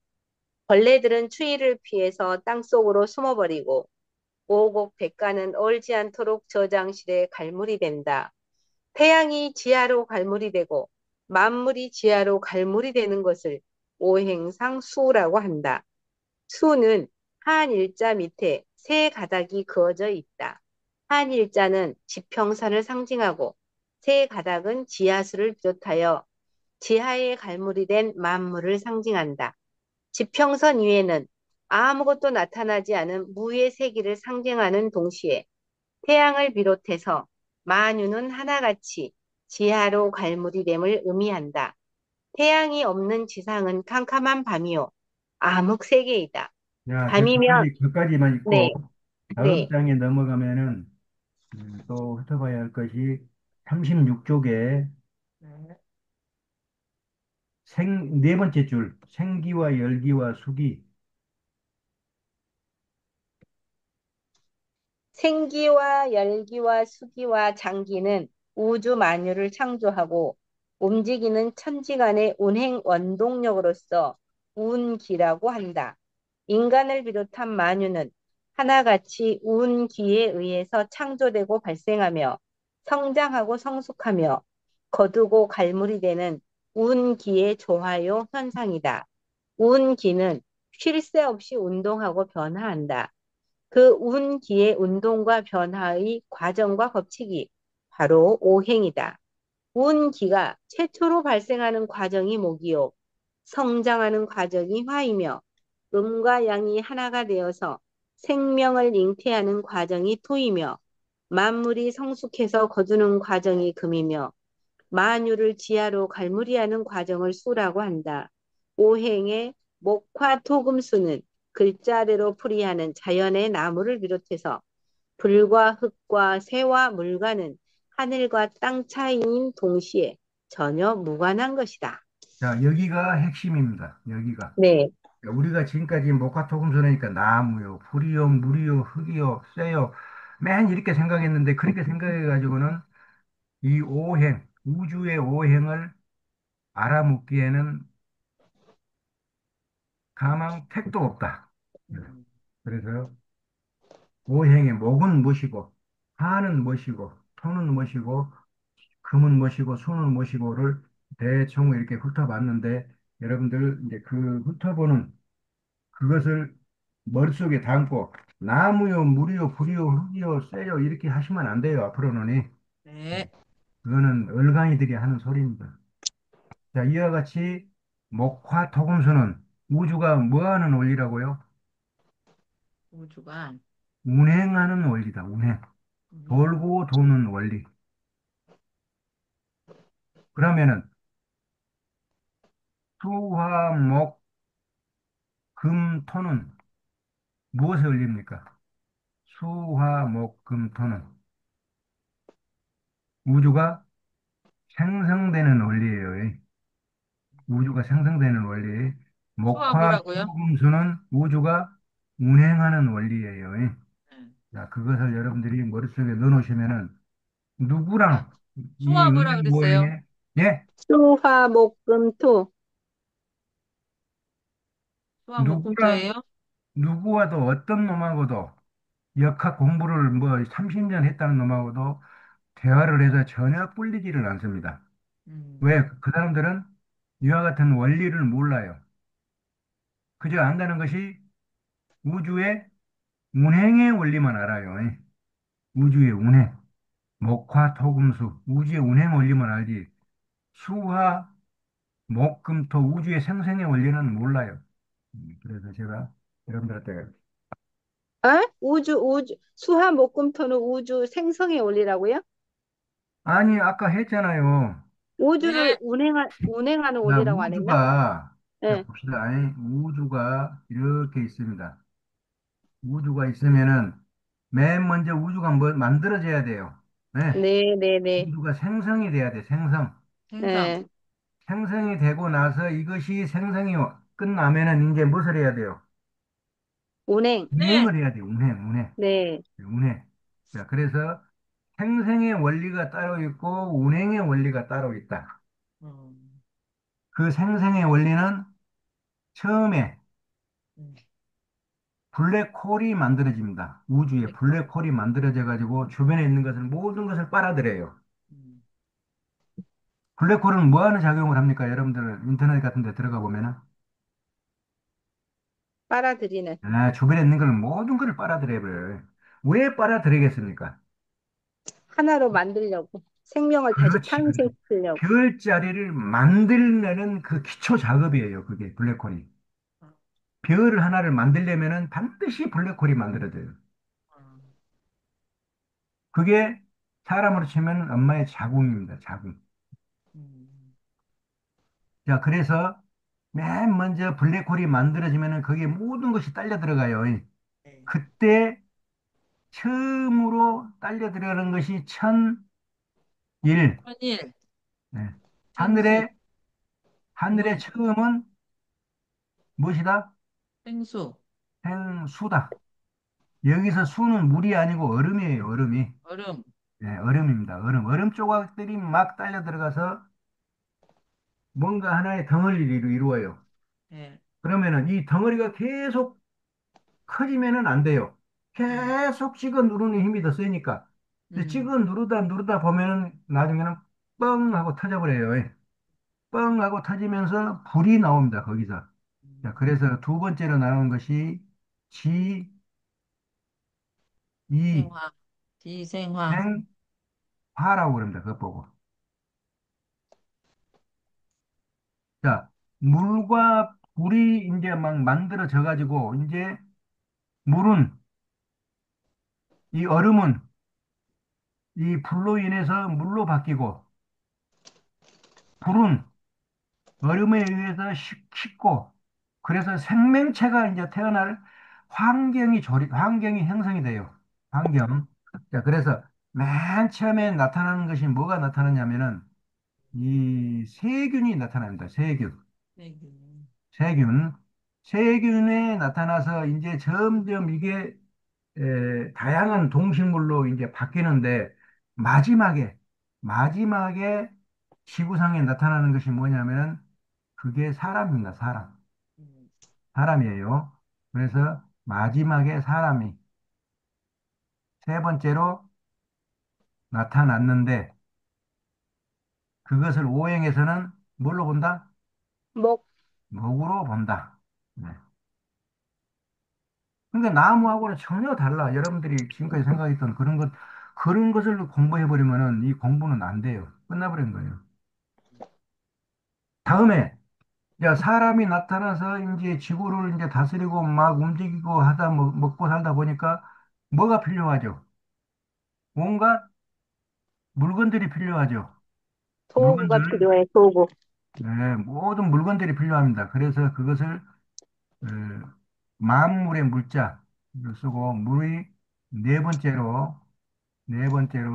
벌레들은 추위를 피해서 땅속으로 숨어버리고 오곡백과는 얼지 않도록 저장실에 갈물이 된다. 태양이 지하로 갈물이 되고 만물이 지하로 갈물이 되는 것을 오행상 수라고 한다. 수는 한 일자 밑에 세 가닥이 그어져 있다. 한 일자는 지평선을 상징하고 세 가닥은 지하수를 비롯하여 지하에 갈물이 된 만물을 상징한다. 지평선 위에는 아무것도 나타나지 않은 무의 세기를 상징하는 동시에 태양을 비롯해서 만유는 하나같이 지하로 갈무리됨을 의미한다. 태양이 없는 지상은 캄캄한 밤이요. 암흑 세계이다. 자, 밤이면, 그까지만 네, 있고, 다음 네. 장에 넘어가면은, 또 훑어봐야 할 것이 36쪽에 네 번째 줄, 생기와 열기와 수기. 생기와 열기와 수기와 장기는 우주 만유를 창조하고 움직이는 천지간의 운행 원동력으로서 운기라고 한다. 인간을 비롯한 만유는 하나같이 운기에 의해서 창조되고 발생하며 성장하고 성숙하며 거두고 갈물이 되는 운기의 조화요 현상이다. 운기는 쉴 새 없이 운동하고 변화한다. 그 운기의 운동과 변화의 과정과 법칙이 바로 오행이다. 운기가 최초로 발생하는 과정이 목이요. 성장하는 과정이 화이며 음과 양이 하나가 되어서 생명을 잉태하는 과정이 토이며 만물이 성숙해서 거두는 과정이 금이며 만유를 지하로 갈무리하는 과정을 수라고 한다. 오행의 목화 토금수는 글자대로 풀이하는 자연의 나무를 비롯해서 불과 흙과 새와 물과는 하늘과 땅 차이인 동시에 전혀 무관한 것이다. 자, 여기가 핵심입니다. 여기가. 네, 우리가 지금까지 목화토금수니까 나무요, 불이요, 물이요, 흙이요, 쇠요. 맨 이렇게 생각했는데 그렇게 생각해가지고는 이 오행, 우주의 오행을 알아묻기에는 가망 택도 없다. 음. 그래서 오행의 목은 무엇이고, 화는 무엇이고, 토는 무엇이고, 금은 무엇이고, 수는 무엇이고를 대충 이렇게 훑어봤는데 여러분들 이제 그 훑어보는 그것을 머릿속에 담고 나무요, 물이요, 불이요, 흙이요, 쇠요 이렇게 하시면 안 돼요. 앞으로는. 네. 그거는 얼간이들이 하는 소리입니다. 자, 이와 같이 목화 토금수는 우주가 뭐 하는 원리라고요? 우주가 운행하는 원리다. 운행. 음, 돌고 도는 원리. 그러면은 수, 화, 목, 금, 토는 무엇의 원리입니까? 수, 화, 목, 금, 토는 우주가 생성되는 원리예요. 우주가 생성되는 원리. 수화 목화, 뭐라고요? 토금수는 우주가 운행하는 원리예요. 네. 자, 그것을 여러분들이 머릿속에 넣어놓으시면은 자, 누구랑 이 수화 뭐라 은행 그랬어요? 모행에 예? 수화목금토. 수화 누구랑 목금토예요? 누구와도 어떤 놈하고도 역학 공부를 뭐 30년 했다는 놈하고도 대화를 해서 전혀 꿀리지를 않습니다. 음, 왜? 그 사람들은 이와 같은 원리를 몰라요. 그저 안다는 것이 우주의 운행의 원리만 알아요. 우주의 운행. 목화, 토금수, 우주의 운행 원리만 알지. 수화, 목, 금, 토, 우주의 생생의 원리는 몰라요. 그래서 제가 여러분들한테 어? 수화목금토는 우주 생성의 원리라고요? 아니 아까 했잖아요. 네. 우주를 운행하는 자 원리라고 안 했나? 우주가 자 네. 봅시다. 우주가 이렇게 있습니다. 우주가 있으면은 맨 먼저 우주가 뭐 만들어져야 돼요. 네. 네, 네, 네. 우주가 생성이 돼야 돼. 생성. 생성. 네. 생성이 되고 나서 이것이 생성이 끝나면은 이제 무엇을 해야 돼요? 운행. 네. 운행을 해야 돼요. 운행, 운행, 네. 운행. 자, 그래서 생성의 원리가 따로 있고 운행의 원리가 따로 있다. 음, 그 생성의 원리는 처음에 음, 블랙홀이 만들어집니다. 우주에 블랙홀이 만들어져 가지고 주변에 있는 것을 모든 것을 빨아들여요. 음. 블랙홀은 뭐 하는 작용을 합니까? 여러분들 인터넷 같은 데 들어가 보면은 빨아들이는. 주변에 있는 걸 모든 것을 빨아들여 버려요. 왜 빨아들이겠습니까? 하나로 만들려고. 생명을 다시 그렇지, 그렇지. 탄생시키려고. 별자리를 만들려는 그 기초 작업이에요. 그게 블랙홀이. 별 하나를 만들려면은 반드시 블랙홀이 만들어져요. 그게 사람으로 치면 엄마의 자궁입니다. 자궁. 음, 자, 그래서 맨 먼저 블랙홀이 만들어지면은 거기에 모든 것이 딸려 들어가요. 네. 그때 처음으로 딸려 들어가는 것이 천일. 천일, 네. 생수, 하늘의, 하늘의 물, 처음은 무엇이다? 생수, 생수다. 여기서 수는 물이 아니고 얼음이에요, 얼음이. 얼음. 네, 얼음입니다. 얼음. 얼음 조각들이 막 딸려 들어가서 뭔가 하나의 덩어리를 이루어요. 네. 그러면은 이 덩어리가 계속 커지면은 안 돼요. 음, 계속 찍어 누르는 힘이 더 세니까. 근데 음, 찍어 누르다 누르다 보면은 나중에는 뻥 하고 터져버려요. 뻥 하고 터지면서 불이 나옵니다. 거기서. 자, 음. 그래서 두 번째로 나오는 것이 지, 이, 생화, 지생화. 생, 화라고 그럽니다. 그것 보고. 자, 물과 불이 이제 막 만들어져 가지고 이제 물은 이 얼음은 이 불로 인해서 물로 바뀌고 불은 얼음에 의해서 식고 그래서 생명체가 이제 태어날 환경이 형성이 돼요. 환경. 자, 그래서 맨 처음에 나타나는 것이 뭐가 나타나냐면은 이 세균이 나타납니다. 세균. 세균. 세균. 세균에 나타나서 이제 점점 이게 다양한 동식물로 이제 바뀌는데 마지막에 마지막에 지구상에 나타나는 것이 뭐냐면은 그게 사람입니다. 사람. 음, 사람이에요. 그래서 마지막에 사람이 세 번째로 나타났는데 그것을 오행에서는 뭘로 본다? 목, 목으로 본다. 네. 그러니까 나무하고는 전혀 달라. 여러분들이 지금까지 생각했던 그런 것을 공부해 버리면은 이 공부는 안 돼요. 끝나버린 거예요. 다음에 야, 사람이 나타나서 이제 지구를 이제 다스리고 막 움직이고 하다 먹고 살다 보니까 뭐가 필요하죠? 온갖 물건들이 필요하죠. 도구가 물건들, 필요해, 도구. 네, 모든 물건들이 필요합니다. 그래서 그것을 어, 만물의 물자를 쓰고 물이 네 번째로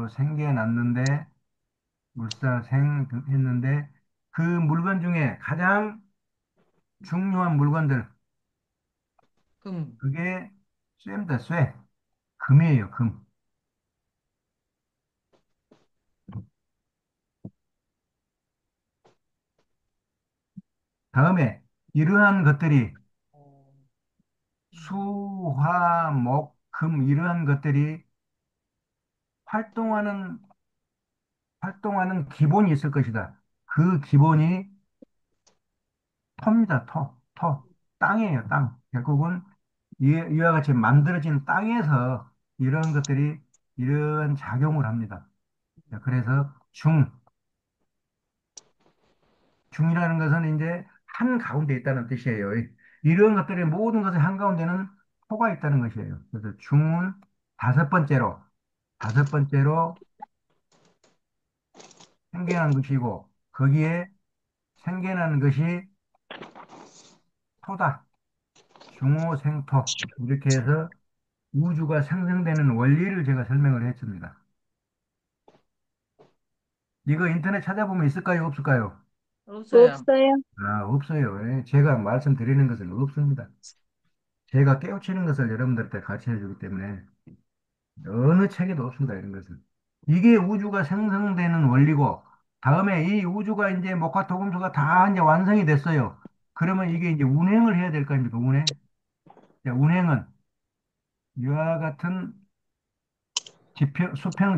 생겨났는데 물사생 했는데 그 물건 중에 가장 중요한 물건들 금, 그게 쇠입니다. 쇠. 금이에요. 금. 다음에 이러한 것들이 어, 음, 수, 화, 목, 금 이러한 것들이 활동하는 기본이 있을 것이다. 그 기본이 터입니다. 터, 터. 땅이에요. 땅. 결국은 이와 같이 만들어진 땅에서 이런 것들이 이런 작용을 합니다. 자, 그래서 중이라는 것은 이제 한 가운데 있다는 뜻이에요. 이런 것들의 모든 것의 한 가운데는 토가 있다는 것이에요. 그래서 중은 다섯 번째로, 다섯 번째로 생겨난 것이고, 거기에 생겨난 것이 토다. 중호생토. 이렇게 해서 우주가 생성되는 원리를 제가 설명을 했습니다. 이거 인터넷 찾아보면 있을까요? 없을까요? 없어요. 없어요? 아, 없어요. 제가 말씀드리는 것은 없습니다. 제가 깨우치는 것을 여러분들한테 가르쳐 주기 때문에 어느 책에도 없습니다. 이런 것은. 이게 우주가 생성되는 원리고, 다음에 이 우주가 이제 목화 토금수가 다 이제 완성이 됐어요. 그러면 이게 이제 운행을 해야 될 거 아닙니까? 운행. 자, 운행은 이와 같은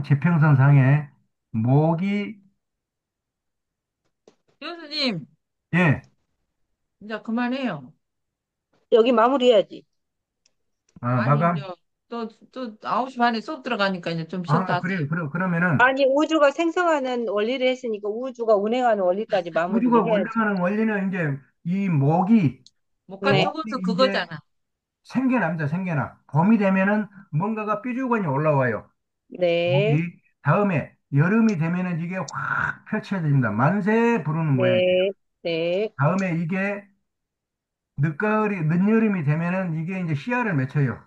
지평선 상에 목이, 교수님, 예, 이제 그만해요. 여기 마무리해야지. 아니, 이제 마감. 또 9시 반에 수업 들어가니까 이제 좀 쉬었다 아, 하세요. 그래요. 그러면은 아니, 우주가 생성하는 원리를 했으니까 우주가 운행하는 원리까지 우주가 마무리를 해야지. 원래하는 원리는 이제 이 목과 네. 토금수 목이 이제 그거잖아. 생겨납니다. 생겨나. 봄이 되면은 뭔가가 뾰족하니 올라와요. 네, 목이. 다음에 여름이 되면은 이게 확 펼쳐집니다. 만세 부르는 모양이에요. 네, 네, 다음에 이게 늦여름이 되면은 이게 이제 씨알을 맺혀요.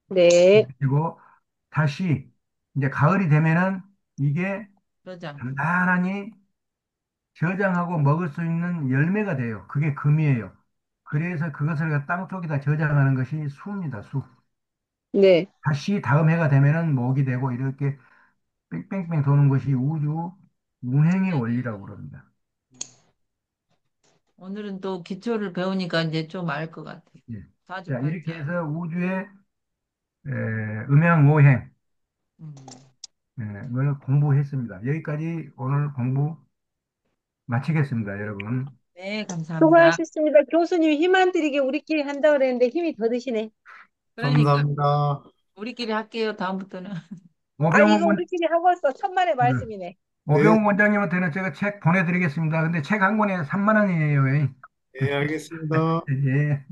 네, 그리고 다시 이제 가을이 되면은 이게 저장. 단단하니 저장하고 먹을 수 있는 열매가 돼요. 그게 금이에요. 그래서 그것을 땅 속에다 저장하는 것이 수입니다, 수. 네. 다시 다음 해가 되면은 목이 되고 이렇게 뺑뺑뺑 도는 것이 우주 운행의 원리라고 그럽니다. 오늘은 또 기초를 배우니까 이제 좀 알 것 같아. 예. 자, 이렇게 사주팔자. 해서 우주의 음양오행, 음. 을 공부했습니다. 여기까지 오늘 공부 마치겠습니다, 여러분. 네, 감사합니다. 수고하셨습니다. 교수님이 힘 안 들이게 우리끼리 한다 그랬는데 힘이 더 드시네. 그러니까 감사합니다. 우리끼리 할게요, 다음부터는. 아, 이거 오병우 원, 우리끼리 하고 있어. 천만의 음, 말씀이네. 네, 오병우 원장님한테는 제가 책 보내드리겠습니다. 근데 책 한 권에 3만 원이에요. 네, 알겠습니다. 예.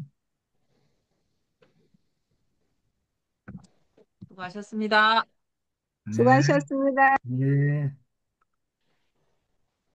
수고하셨습니다. 네. 수고하셨습니다. 예.